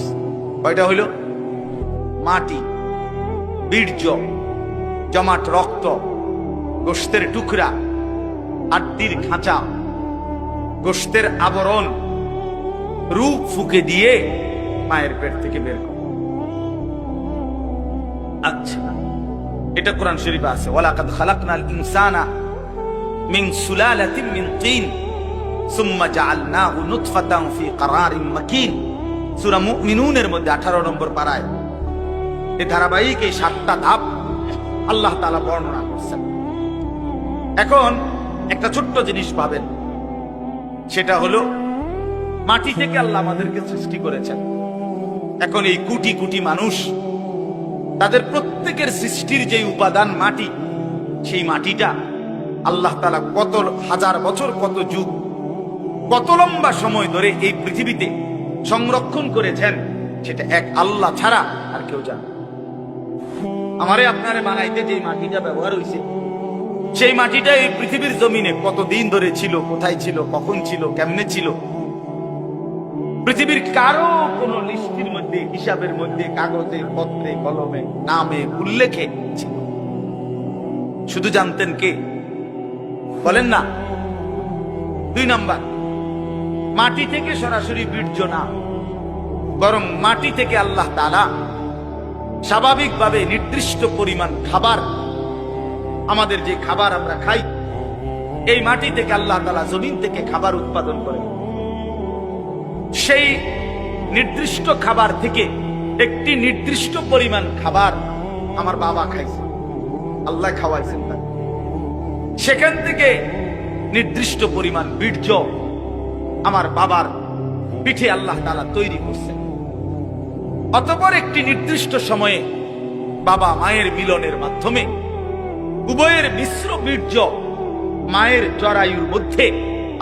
কয়টা হইল? মাটি, বীর্য, জমাট রক্ত, গোশতের টুকরা, হাড্ডির খাঁচা, গোশতের আবরণ, রূপ ফুকে দিয়ে মায়ের পেট থেকে বের করে। আচ্ছা, এটা কোরআন শরীফে আছে, ওয়ালাকাদ খালাকনাল ইনসানা মিন সুলালাতিন মিন তিন সুম্মা জাআলনাহু নুতফাতান ফি ক্বারারিন মাকিন। সূরা মুমিনুনের মধ্যে 18 নম্বর পারায় এই ধারাবাহিক এই 7টা ধাপ আল্লাহ তাআলা বর্ণনা করছেন। এখন একটা ছোট্ট জিনিস পাবেন, সেটা হলো মাটি থেকে আল্লাহ আমাদেরকে সৃষ্টি করেছেন। এখন এই কোটি কোটি মানুষ, তাদের প্রত্যেকের সৃষ্টির যে উপাদান মাটি, সেই মাটিটা আল্লাহ তাআলা কত হাজার বছর, কত যুগ, কত লম্বা সময় ধরে এই পৃথিবীতে সংরক্ষণ করেছেন, সেটা এক আল্লাহ ছাড়া আর কেউ জানে। আমারে আপনারে বানাইতে যে মাটিটা ব্যবহার হয়েছে, সেই মাটিটা এই পৃথিবীর জমিনে কতদিন ধরে ছিল, কোথায় ছিল, কখন ছিল, কেমনে ছিল, পৃথিবীর কারো কোনো লিস্টির মধ্যে, হিসাবের মধ্যে, কাগজে, পত্রে, কলমে, নামে, উল্লেখে ছিল। শুধু জানতেন কে? বলেন না। 2 নাম্বার, মাটি থেকে সরাসরি বীর্য না, বরং মাটি থেকে আল্লাহ তাআলা স্বাভাবিকভাবে নির্দিষ্ট পরিমাণ খাবার, আমাদের যে খাবার আমরা খাই, এই মাটি থেকে আল্লাহ তাআলা জমিন থেকে খাবার উৎপাদন করে। সেই নির্দিষ্ট খাবার থেকে একটি নির্দিষ্ট পরিমাণ খাবার আমার বাবা খাইছে, আল্লাহ খাওয়াইছেন তাকে। সেখান থেকে নির্দিষ্ট পরিমাণ বীর্য আমার বাবার পিঠে আল্লাহ তাআলা তৈরি করছেন। অতঃপর একটি নির্দিষ্ট সময়ে বাবা মায়ের মিলনের মাধ্যমে উভয়ের মিশ্র বীর্য মায়ের জরায়ুর মধ্যে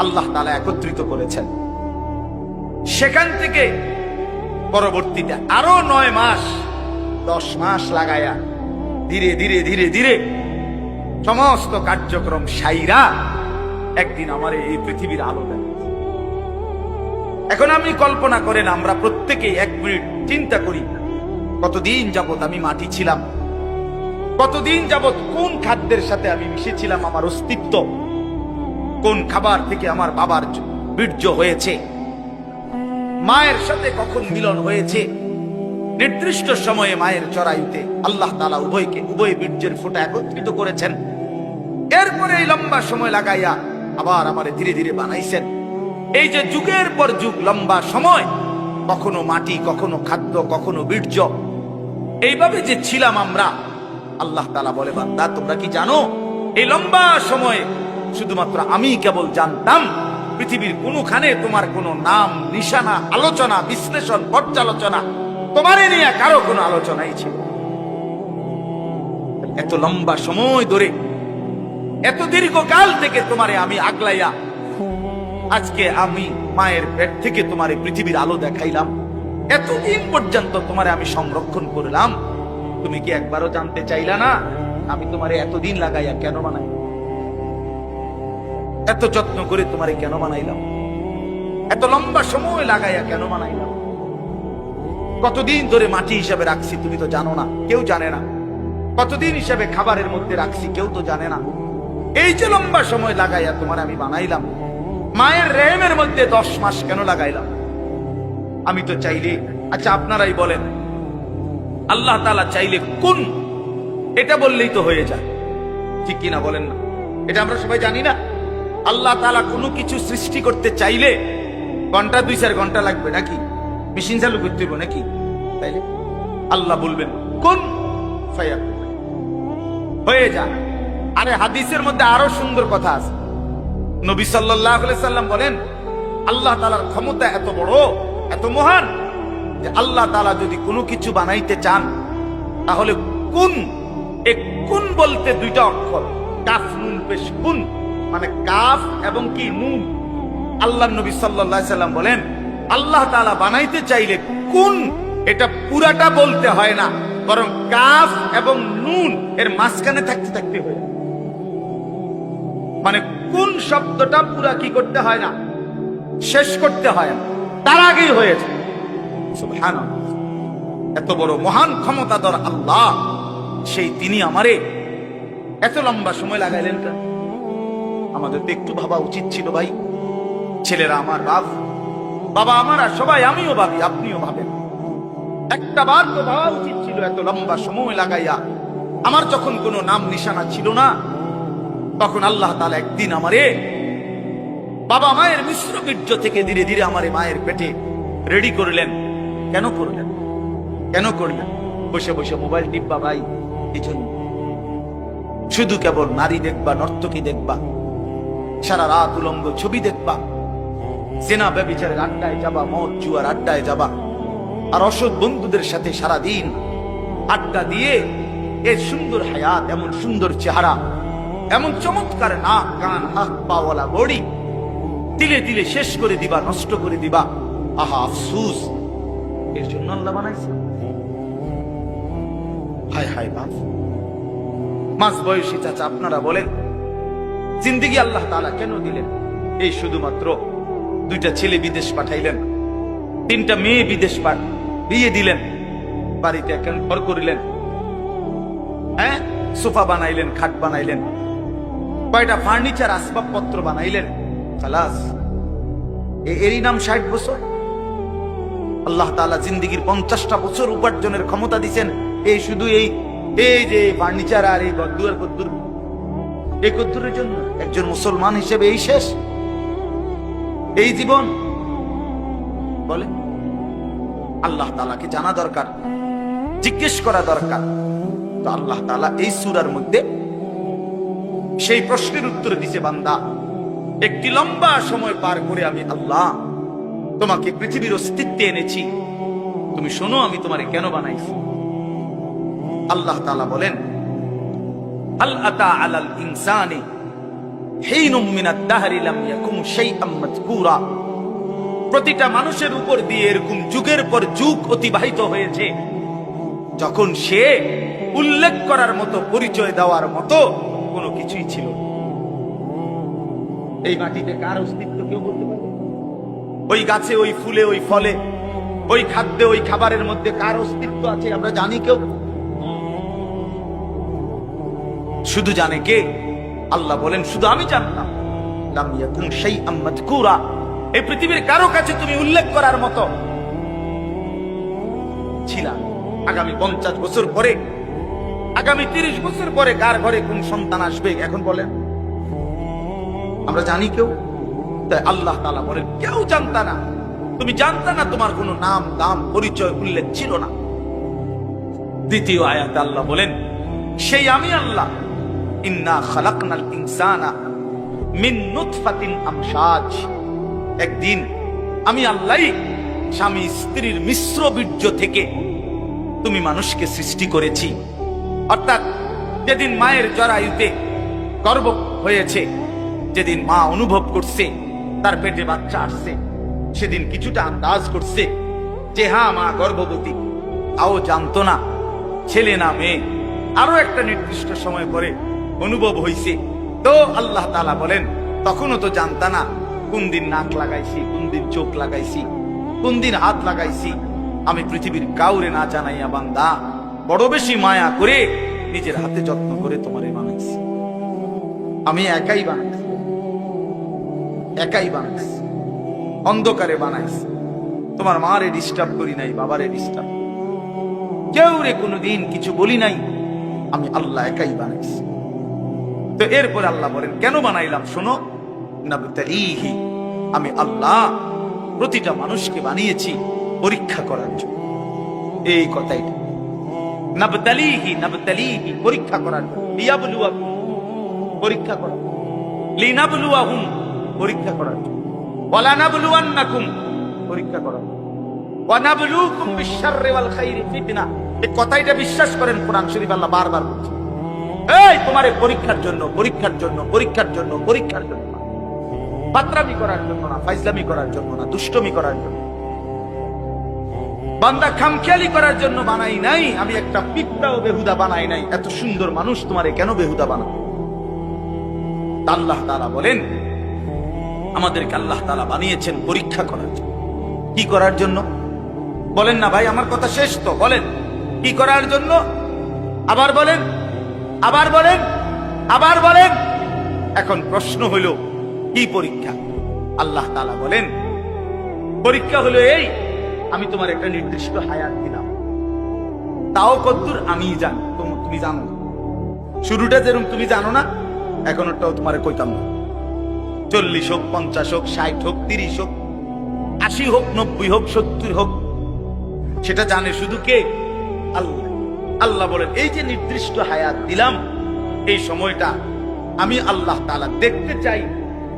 আল্লাহ তাআলা একত্রিত করেছেন। সেখান থেকে পরবর্তীতে আরো 9 মাস 10 মাস লাগায়া ধীরে ধীরে ধীরে ধীরে সমস্ত কার্যক্রম সাইরা একদিন আমার এই পৃথিবীর আলো দেন। এখন আপনি কল্পনা করেন, আমরা প্রত্যেকেই 1 মিনিট চিন্তা করি, কতদিন যাবত আমি মাটি ছিলাম, কতদিন যাবত কোন খাদ্যের সাথে আমি মিশেছিলাম, আমার অস্তিত্ব কোন খাবার থেকে আমার বাবার বীর্য হয়েছে, মায়ের সাথে কখন মিলন হয়েছে। নির্দিষ্ট সময়ে মায়ের জরায়ুতে আল্লাহ তাআলা উভয় বীর্যের ফোঁটা একত্রিত করেছেন। এরপরে এই লম্বা সময় লাগাইয়া আবার আমারে ধীরে ধীরে বানাইছেন। এই যে যুগের পর যুগ লম্বা সময়, কখনো মাটি, কখনো খাদ্য, কখনো বীর্য, এইভাবে যে ছিলাম আমরা, আল্লাহ তাআলা বলে, বান্দা তোমরা কি জানো এই লম্বা সময়ে শুধুমাত্র আমি কেবল জানতাম, পৃথিবীর কোনখানে তোমার কোনো নাম, নিশানা, আলোচনা, বিশ্লেষণ, পর্যালোচনা, তোমারে নিয়ে কারো কোনো আলোচনাই ছিল। এত লম্বা সময় ধরে, এত দীর্ঘকাল থেকে তোমারে আমি আগলাইয়া আজকে আমি মায়ের পেট থেকে তোমারে পৃথিবীর আলো দেখাইলাম, এতদিন পর্যন্ত তোমারে আমি সংরক্ষণ করলাম। তুমি কি একবারও জানতে চাইলা না আমি তোমারে এতদিন লাগাইয়া কেন বানাই, এত যত্ন করে তোমারে কেন বানাইলাম, এত লম্বা সময় লাগাইয়া কেন বানাইলাম, কতদিন ধরে মাটি হিসাবে রাখছি তুমি তো জানো না, কেউ জানে না। কতদিন হিসাবে খাবারের মধ্যে রাখছি কেউ তো জানে না। এই যে লম্বা সময় লাগাইয়া তোমার আমি বানাইলাম, মায়ের রেহেমের মধ্যে 10 মাস কেন লাগাইলাম আমি তো চাইলে, আচ্ছা আপনারাই বলেন, আল্লাহ তাআলা চাইলে কোন, এটা বললেই তো হয়ে যায়, ঠিক কিনা বলেন না? এটা আমরা সবাই জানি না। আল্লাহ তাআলা কোনো কিছু সৃষ্টি করতে চাইলে ঘন্টা 2-4 ঘন্টা লাগবে নাকি? মেশিন চালু করতে হবে নাকি? তাইলে আল্লাহ বলবেন কোন ফায়াকুন, হয়ে যা। আরে হাদিসের মধ্যে আরো সুন্দর কথা আছে। নবী সাল্লাল্লাহু আলাইহি সাল্লাম বলেন, আল্লাহ তাআলার ক্ষমতা এত বড়, এত মহান, যে আল্লাহ তাআলা যদি কোনো কিছু বানাইতে চান তাহলে কুন, এক কুন বলতে 2টা অক্ষর, কাফ নুন পেশ, কুন মানে কাফ এবং কি নুন। আল্লাহর নবী সাল্লাল্লাহু আলাইহি সাল্লাম বলেন, আল্লাহ তাআলা বানাইতে চাইলে কুন, এটা পুরাটা বলতে হয় না, বরং কাফ এবং নুন এর মাঝখানে থাকতে থাকতে হয়। মানে কোন শব্দটা পুরা কি করতে হয় না, শেষ করতে হয় না, তার আগেই হয়েছে। সুবহানাল্লাহ, এত বড় মহান ক্ষমতাধর আল্লাহ, সেই তিনি আমারে এত লম্বা সময় লাগাইলেন কেন? আমাদের তো একটু ভাবা উচিত ছিল ভাই। ছেলেরা আমার বাপ, বাবা আমার আর সবাই, আমিও ভাবি, আপনিও ভাবেন। একটা বার তো ভাবা উচিত ছিল, এত লম্বা সময় লাগাইয়া। আমার যখন কোনো নাম নিশানা ছিল না, তখন আল্লাহ তাআলা একদিন আমারে বাবা মায়ের মিশ্র বীর্য থেকে ধীরে ধীরে আমারে মায়ের পেটে রেডি করলেন। কেন করলেন? কেন করলেন? বসে বসে মোবাইল টিপবা ভাই, এই জন্য। শুধু কেবল নারী দেখবা, নর্তকী দেখবা, সারা রাত উলঙ্গ ছবি দেখবা, জেনা ব্যভিচারের আড্ডায় যাবা, মদ জুয়ার আড্ডায় যাবা, আর অসৎ বন্ধুদের সাথে সারাদিন আড্ডা দিয়ে এর সুন্দর হায়াত, এমন সুন্দর চেহারা, এমন চমৎকার নাক কান হাত পাওয়ালা বড়ি দিলে দিলে শেষ করে দিবা, নষ্ট করে দিবা। আহা আফসুস, এর জন্য আল্লাহ বানাইছে। হায় হায় বাপ, মাঝ বয়সী চাচা আপনারা বলেন, জিন্দেগি আল্লাহ তাআলা কেন দিলেন? এই শুধুমাত্র 2টা ছেলে বিদেশ পাঠাইলেন, 3টা মেয়ে বিদেশ বিয়ে দিলেন, বাড়িতে এখন ঘর করিলেন, হ্যাঁ সোফা বানাইলেন, খাট বানাইলেন, কয়টা ফার্নিচার আসবাবপত্র বানাইলেন, খালাস। এরই নাম 60 বছর? আল্লাহ তাআলা জিন্দেগির 50টা বছর উপার্জনের ক্ষমতা দিচ্ছেন এই শুধু এই যে ফার্নিচার আর এই গদ্দুর গদ্দুর, এই গদ্দুরের জন্য। একজন মুসলমান হিসেবে এই শেষ, এই জীবন? বলে আল্লাহ তাআলাকে জানা দরকার, জিজ্ঞেস করা দরকার। তো আল্লাহ তাআলা এই সূরার মধ্যে সেই প্রশ্নের উত্তর দিছে, বান্দা একটি লম্বা সময় পার করে আমি আল্লাহ তোমাকে পৃথিবীর অস্তিত্বে এনেছি, তুমি শোনো আমি তোমারে কেন বানাইছি। আল্লাহ তাআলা বলেন, হাল আতা আলাল ইনসানি হিনুম মিনাদ দাহরি লাম ইয়াকুম শাইআম মাযকুরা। প্রতিটা মানুষের উপর দিয়ে এরকম যুগের পর যুগ অতিবাহিত হয়েছে, যখন সে উল্লেখ করার মতো, পরিচয় দেওয়ার মতো কোনো কিছুই ছিল না। এই মাটিতে কার অস্তিত্ব কেউ বলতে পারে? ওই গাছে, ওই ফুলে, ওই ফলে, ওই খাদ্যে, ওই খাবারের মধ্যে কার অস্তিত্ব আছে আমরা জানি কেউ? শুধু জানে কে? আল্লাহ বলেন শুধু আমি জানতাম। লাম ইয়াকুন শাইআম মাযকুরা, এই পৃথিবীর কারো কাছে তুমি উল্লেখ করার মতো ছিলা। আগামী 50 বছর পরে, আগামী 30 বছর পরে কার ঘরে কোন সন্তান আসবে এখন বলেন? আমরা জানি কেউ? তাই আল্লাহ তাআলা বলেন কেউ জানতা না, তুমি জানতা না, তোমার কোনো নাম দাম পরিচয় উল্লেখ ছিল না। দ্বিতীয় আয়াতে আল্লাহ বলেন সেই আমি আল্লাহ, ইন্না খালাকনাল ইনসানা মিন নুতফাতিন আমশাজ। একদিন আমি আল্লাহই স্বামী স্ত্রীর মিশ্র বীর্য থেকে তুমি মানুষকে সৃষ্টি করেছি। অর্থাৎ যেদিন মায়ের জরায়ুতে গর্ভ হয়েছে, যেদিন মা অনুভব করছে তার পেটে বাচ্চা আসছে, সেদিন কিছুটা আন্দাজ করছে যে হ্যাঁ মা গর্ভবতী, তাও জানতো না ছেলে না মেয়ে। আরো একটা নির্দিষ্ট সময় পরে অনুভব হইছে। তো আল্লাহ তাআলা বলেন তখনও তো জানতা না কোন দিন নাক লাগাইছি, কোন দিন চোখ লাগাইছি, কোন দিন হাত লাগাইছি। আমি পৃথিবীর কাউরে না জানাইয়া বান্দা বড় বেশি মায়া করে নিজের হাতে যত্ন করে তোমারে বানাইছি। আমি একাই বানাইছি, একাই বানাইছি, অন্ধকারে বানাইছি। তোমার মারে ডিস্টার্ব করি নাই, বাবারে ডিস্টার্ব, কেউ রে কোনোদিন কিছু বলি নাই। আমি আল্লাহ একাই বানাইছি। তো এরপর আল্লাহ বলেন কেন বানাইলাম শোনো, নাবতালিহি, আমি আল্লাহ প্রতিটা মানুষকে বানিয়েছি পরীক্ষা করার জন্য। এই কথাই নাবতালিহি, নাবতালিহি পরীক্ষা করার জন্য, লিয়াবলুয়াকুম পরীক্ষা করার, লিনাবলুয়াহুম পরীক্ষা করার জন্য, ওয়ালা নাবলুয়ান্নাকুম পরীক্ষা করার, ওয়া নাবলুকুম বিশ-শাররি ওয়াল খাইরি ফিতনা। এই কথাইটা বিশ্বাস করেন, কোরআন শরীফ আল্লাহ বারবার বলছে এই তোমার পরীক্ষার জন্য, পরীক্ষার জন্য, পরীক্ষার জন্য, পরীক্ষার জন্য, বাতরামি করার জন্য না, ফাইজলামি করার জন্য না, দুষ্টমি করার জন্য, বান্দা খামখেয়ালি করার জন্য বানাই নাই। আমি একটা পিঁপড়াও বেহুদা বানাই নাই। এত সুন্দর মানুষ তোমারে কেন বেহুদা বানাবো? আল্লাহ তাআলা বলেন আমাদেরকে আল্লাহ তাআলা বানিয়েছেন পরীক্ষা করার জন্য। কি করার জন্য বলেন না ভাই? আমার কথা শেষ তো, বলেন কি করার জন্য? আবার বলেন, আবার বলেন, আবার বলেন। এখন প্রশ্ন হইল কি পরীক্ষা? আল্লাহ তাআলা বলেন পরীক্ষা হলো এই, আমি তোমার একটা নির্দিষ্ট হায়াত দিলাম, তাও কদ্দুর আমি জানি, তুমি জানো না। শুরুটা যেরকম তুমি জানো না, এখনটাও তোমার কইতাম না। 40 হোক, 50 হোক, 60 হোক, 30 হোক, 80 হোক, 90 হোক, 70 হোক, সেটা জানে শুধু কে? আল্লাহ। আল্লাহ বলেন এই যে নির্দিষ্ট হায়াত দিলাম, এই সময়টা আমি আল্লাহ তাআলা দেখতে চাই।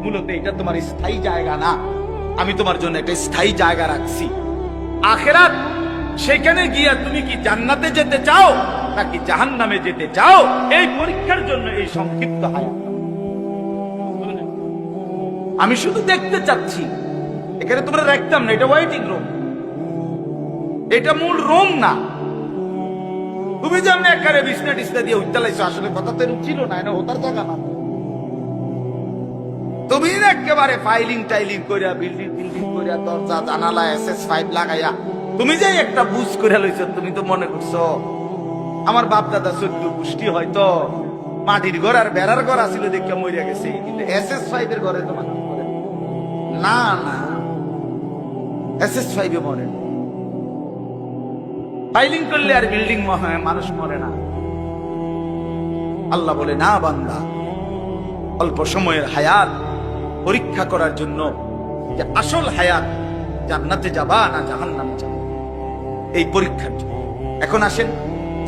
মূলত এটা তোমার স্থায়ী জায়গা না, আমি তোমার জন্য একটা স্থায়ী জায়গা রাখছি আখিরাত। সেখানে গিয়া তুমি কি জান্নাতে যেতে চাও নাকি জাহান্নামে যেতে চাও, এই পরীক্ষার জন্য এই সংক্ষিপ্ত হায়াত। আমি শুধু দেখতে চাচ্ছি, এখানে তোমরা রাখতাম না, এটা ওয়েটিং রুম, এটা মূল রুম না। তুমি যেমন একারে বিছনা টিছনা দিয়ে উঠতে আসলে কথা তো এরকম ছিল না, এটা ওটার জায়গা না। তুমি একেবারে ফাইলিং টাইলিং করিয়া, বিল্ডিং বিল্ডিং করিয়া, দরজা জানালা SS5 লাগাইয়া তুমি যে একটা বুঝ করে লইছ, তুমি তো মনে করছো আমার বাপ দাদা 14 পুষ্টি হয়তো মাটির ঘর আর বেড়ার ঘর আসিল দেখে মরিয়া গেছে, কিন্তু SS5 এর ঘরে তো মানুষ মরে না। না, SS5 এ মরে, ফাইলিং করলে আর বিল্ডিং মানুষ মরে না। আল্লাহ বলে না বান্দা, অল্প সময়ের হায়াত পরীক্ষা করার জন্য, যে আসল হায়াত জান্নাতে যাবা না জাহান্নামে যাবা, এই পরীক্ষার জন্য। এখন আসেন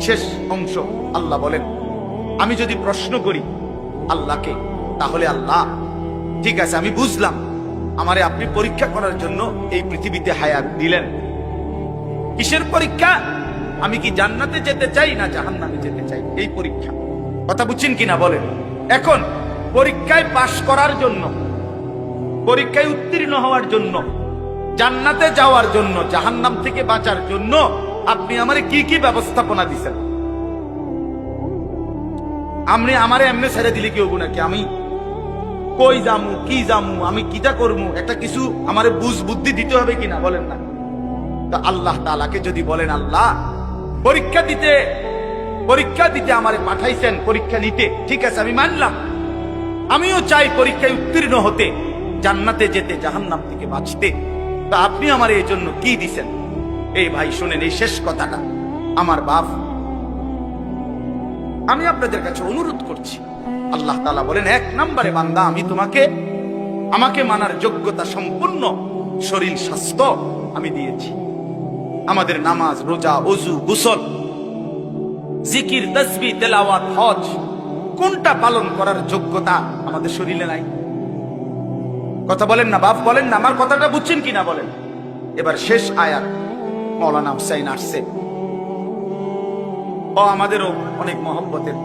শেষ অংশ। আল্লাহ বলেন আমি যদি প্রশ্ন করি আল্লাহকে, তাহলে আল্লাহ ঠিক আছে আমি বুঝলাম, আমারে আপনি পরীক্ষা করার জন্য এই পৃথিবীতে হায়াত দিলেন। কিসের পরীক্ষা? আমি কি জান্নাতে যেতে চাই না জাহান্নামে যেতে চাই, এই পরীক্ষা। কথা বুঝছেন কিনা বলেন? এখন পরীক্ষায় পাশ করার জন্য, পরীক্ষায় উত্তীর্ণ হওয়ার জন্য, জান্নাতে যাওয়ার জন্য, জাহান্নাম থেকে বাঁচার জন্য আপনি আমারে কি কি ব্যবস্থাপনা দিছেন? আপনি আমারে এমনি ছেড়ে দিলে কি হবো নাকি? আমি কই যামু, কি যামু, আমি কিটা করবো, একটা কিছু আমারে বুঝ বুদ্ধি দিতে হবে কিনা বলেন না? তা আল্লাহ তাআলাকে যদি বলেন আল্লাহ পরীক্ষা দিতে আমারে পাঠাইছেন, পরীক্ষা নিতে, ঠিক আছে আমি মানলাম, আমিও চাই পরীক্ষায় উত্তীর্ণ হতে, জান্নাতে যেতে, জাহান্নাম থেকে বাঁচতে, তা আপনি আমার এই জন্য কি দিছেন? এই ভাই শুনেন এই শেষ কথাটা, আমার বাপ, আমি আপনাদের কাছে অনুরোধ করছি। আল্লাহ তাআলা বলেন 1 নম্বরে বান্দা আমি আমাকে মানার যোগ্যতা সম্পূর্ণ শরীর স্বাস্থ্য আমি দিয়েছি। আমাদের নামাজ, রোজা, ওযু, গোসল, জিকির, তাসবিহ, তেলাওয়াত, হজ, কোনটা পালন করার যোগ্যতা আমাদের শরীরে নাই? কথা বলেন না বাপ, বলেন না, আমার কথাটা বুঝছেন কিনা বলেন? এবার শেষ আয়াত মাওলানা হুসাইন আসছে, ও আমাদেরও অনেক মহব্বতের,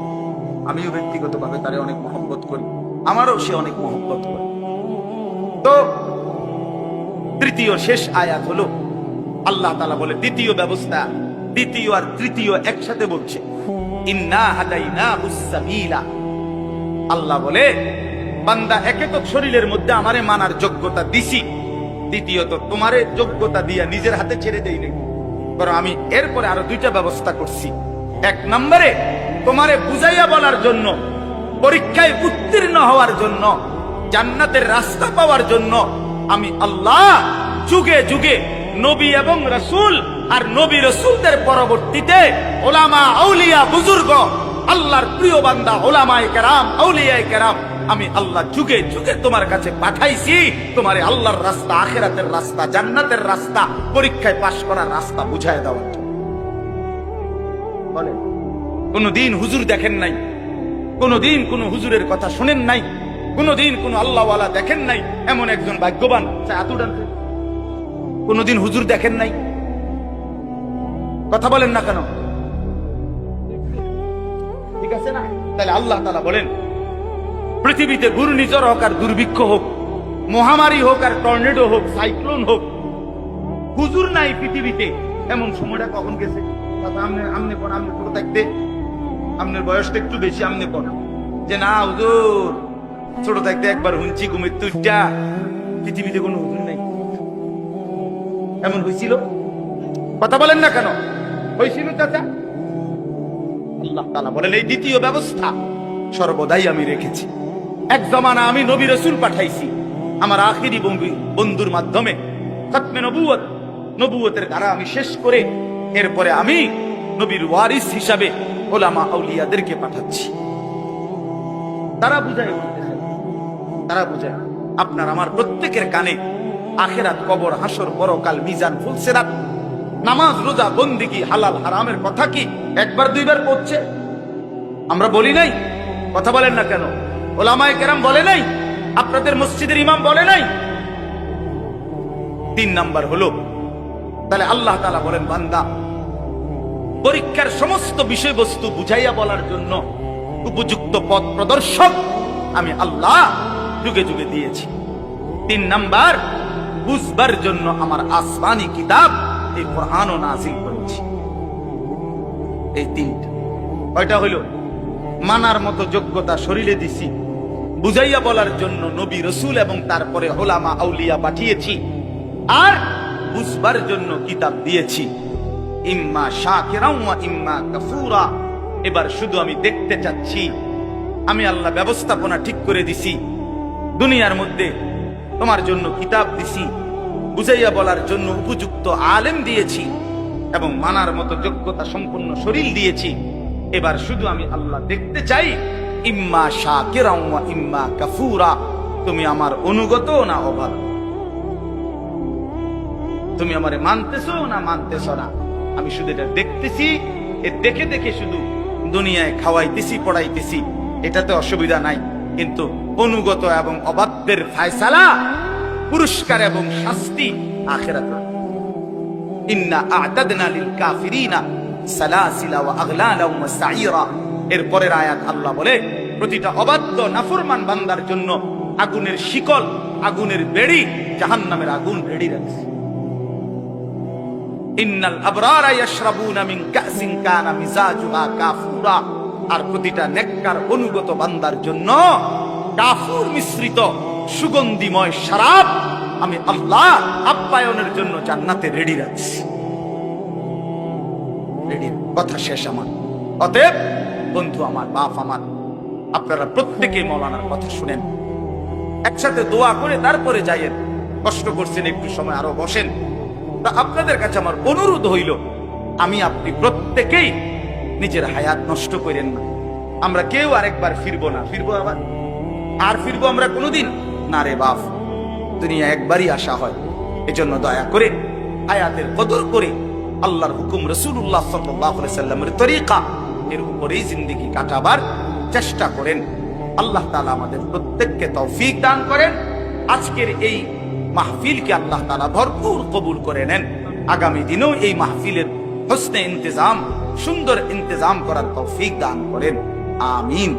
আমিও ব্যক্তিগতভাবে তারে অনেক মহব্বত করি, আমারও সে অনেক মহব্বত করে। তো তৃতীয় শেষ আয়াত হলো আল্লাহ তাআলা বলে দ্বিতীয় ব্যবস্থা, দ্বিতীয় আর তৃতীয় একসাথে বলছে, ইন্না হাদাইনাহুস সাবিলা। আল্লাহ বলে বান্দা একে তো শরীরের মধ্যে আমারে মানার যোগ্যতা দিছি, দ্বিতীয়ত তোমারে যোগ্যতা দিয়া নিজের হাতে ছেড়ে দেই নাই, বরং আমি এরপরে আরো 2টা ব্যবস্থা করছি। 1 নম্বরে তোমারে বুঝাইয়া বলার জন্য, পরীক্ষায় উত্তীর্ণ হওয়ার জন্য, জান্নাতের রাস্তা পাওয়ার জন্য আমি আল্লাহ যুগে যুগে নবী এবং রাসূল আর নবী রাসূলদের পরবর্তীতে ওলামা, আউলিয়া, বুজুর্গ, আল্লাহর প্রিয় বান্দা, ওলামায়ে কেরাম, আউলিয়ায়ে কেরাম, আমি আল্লাহ যুগে যুগে তোমার কাছে পাঠাইছি, তোমারে আল্লাহর রাস্তা, আখিরাতের রাস্তা, জান্নাতের রাস্তা, পরীক্ষায় পাশ করার রাস্তা বুঝায় দেওয়ার জন্য। বলেন কোনদিন হুজুর দেখেন নাই, কোনদিন কোন হুজুরের কথা শুনেন নাই, কোনদিন কোন আল্লাহওয়ালা দেখেন নাই, এমন একজন ভাগ্যবান কোনদিন হুজুর দেখেন নাই? কথা বলেন না কেন? ঠিক আছে না? তাহলে আল্লাহ তাআলা বলেন পৃথিবীতে ঘূর্ণিঝড় হোক আর দুর্ভিক্ষ হোক, মহামারী হোক আর টর্নেডো হোক, সাইক্লোন হোক, হুজুর নাই পৃথিবীতে, এমন সময়টা কখন গেছে? আমনে কোন আমনে ছোট থাকতে, আপনার বয়সটা একটু বেশি, আমনে কোন যে না হুজুর ছোট থাকতে একবার হুঁচি ঘুমের তুইটা, পৃথিবীতে কোনো হুজুর নাই, এমন হয়েছিল? কথা বলেন না কেন? হয়েছিল চাচা? আল্লাহ তাআলা বলেন এই দ্বিতীয় ব্যবস্থা সর্বদাই আমি রেখেছি। এক জমানা আমি নবী রাসূল পাঠাইছি আমার আখিরি বন্ধুর মাধ্যমে, খতমে নবুয়ত, নবুয়তের ধারা আমি শেষ করে এরপরে আমি নবীর ওয়ারিস হিসাবে ওলামা আউলিয়াদেরকে পাঠাচ্ছি। তারা বুঝায় বলতেছে, তারা বুঝায়। আপনার আমার প্রত্যেকের কানে আখিরাত, কবর, হাসর, পরকাল, মিজান, ফুলসিরাত, নামাজ, রোজা, বন্দেগী, হালাল হারামের কথা কি একবার দুইবার পড়ছে? আমরা বলি নাই? কথা বলেন না কেন? ওলামায়ে কেরাম বলে নাই? আপনাদের মসজিদের ইমাম বলে নাই? 3 নাম্বার হলো, তাহলে আল্লাহ তাআলা বলেন, বান্দা, পরীক্ষার সমস্ত বিষয়বস্তু বুঝাইয়া বলার জন্য উপযুক্ত পথ প্রদর্শক আমি আল্লাহ যুগে যুগে দিয়েছি। 3 নাম্বার, বুঝবার জন্য আমার আসমানি কিতাব এই কোরআনও নাযিল করেছি। এই 3টা কয়টা হইল? মানার মতো যোগ্যতা শরীরে দিছি, বুঝাইয়া বলার জন্য নবী রাসূল এবং তারপরে উলামা আউলিয়া পাঠিয়েছি, আর বুঝবার জন্য কিতাব দিয়েছি। ইম্মা শাকিরান ওয়া ইম্মা কাফুরা। এবার শুধু আমি দেখতে চাচ্ছি, আমি আল্লাহ ব্যবস্থাপনা ঠিক করে দিছি, দুনিয়ার মধ্যে তোমার জন্য কিতাব দিছি, বুঝাইয়া বলার জন্য উপযুক্ত আলেম দিয়েছি এবং মানার মতো যোগ্যতা সম্পন্ন শরীর দিয়েছি। এবার শুধু আমি আল্লাহ দেখতে চাই, ইম্মা শাকিরান ওয়া ইম্মা কাফুরা, তুমি আমার অনুগত না অবাধ্য, তুমি আমারে মানতেছো না মানতেছো না। আমি শুধু এটা দেখতেছি, এ দেখে দেখে শুধু দুনিয়ায় খাওয়াইতেছি, পড়াইতেছি, এটাতে অসুবিধা নাই, কিন্তু অনুগত এবং অবাধ্যের ফায়সালা, পুরস্কার এবং শাস্তি আখিরাতে। ইন্না আ'তাদনা লিল কাফিরিনা সালাসিলা ওয়া আগলালা ওয়া সাইরা। এর পরের আয়াত আল্লাহ বলে, প্রতিটা অবাধ্য নাফরমান বান্দার জন্য আগুনের শিকল, আগুনের বেড়ি, জাহান্নামের আগুন রেডি রাখছে। ইন্নাল আবরারা ইয়াশরাবুনা মিন কাসিন কানা মিজাজুহা কাফুরা। আর প্রতিটা নেককার অনুগত বান্দার জন্য কাফুর মিশ্রিত সুগন্ধিময় শরাব আমি আল্লাহ আপ্যায়নের জন্য জান্নাতে রেডি রাখছি। রেডি। কথা শেষ আমার। অতএব বন্ধু আমার, বাপ আমার, আপনারা প্রত্যেকে মাওলানার কথা শুনেন, একসাথে দোয়া করে তারপরে যাইয়েন। কষ্ট করছেন, একটু সময় আরো বসেন। তা আপনাদের কাছে আমার অনুরোধ হইল, আমি আপনি প্রত্যেকেই নিজের হায়াত নষ্ট করেন না। আমরা কেউ আরেকবার ফিরবো না। ফিরবো আবার? আর ফিরবো আমরা কোনোদিন না রে বাপ। দুনিয়া একবারই আসা হয়। এজন্য দয়া করে হায়াতের কদর করে আল্লাহর হুকুম, রাসূলুল্লাহ সাল্লাল্লাহু আলাইহি সাল্লামের তরিকা, এর উপরেই জিন্দেগি কাটাবার চেষ্টা করেন। আল্লাহ তাআলা আমাদের প্রত্যেককে তৌফিক দান করেন। আজকের এই মাহফিলকে আল্লাহ তাআলা ভরপুর কবুল করে নেন। আগামী দিনেও এই মাহফিলের হোসনে ইন্তজাম, সুন্দর ইন্তজাম করার তৌফিক দান করেন। আমিন।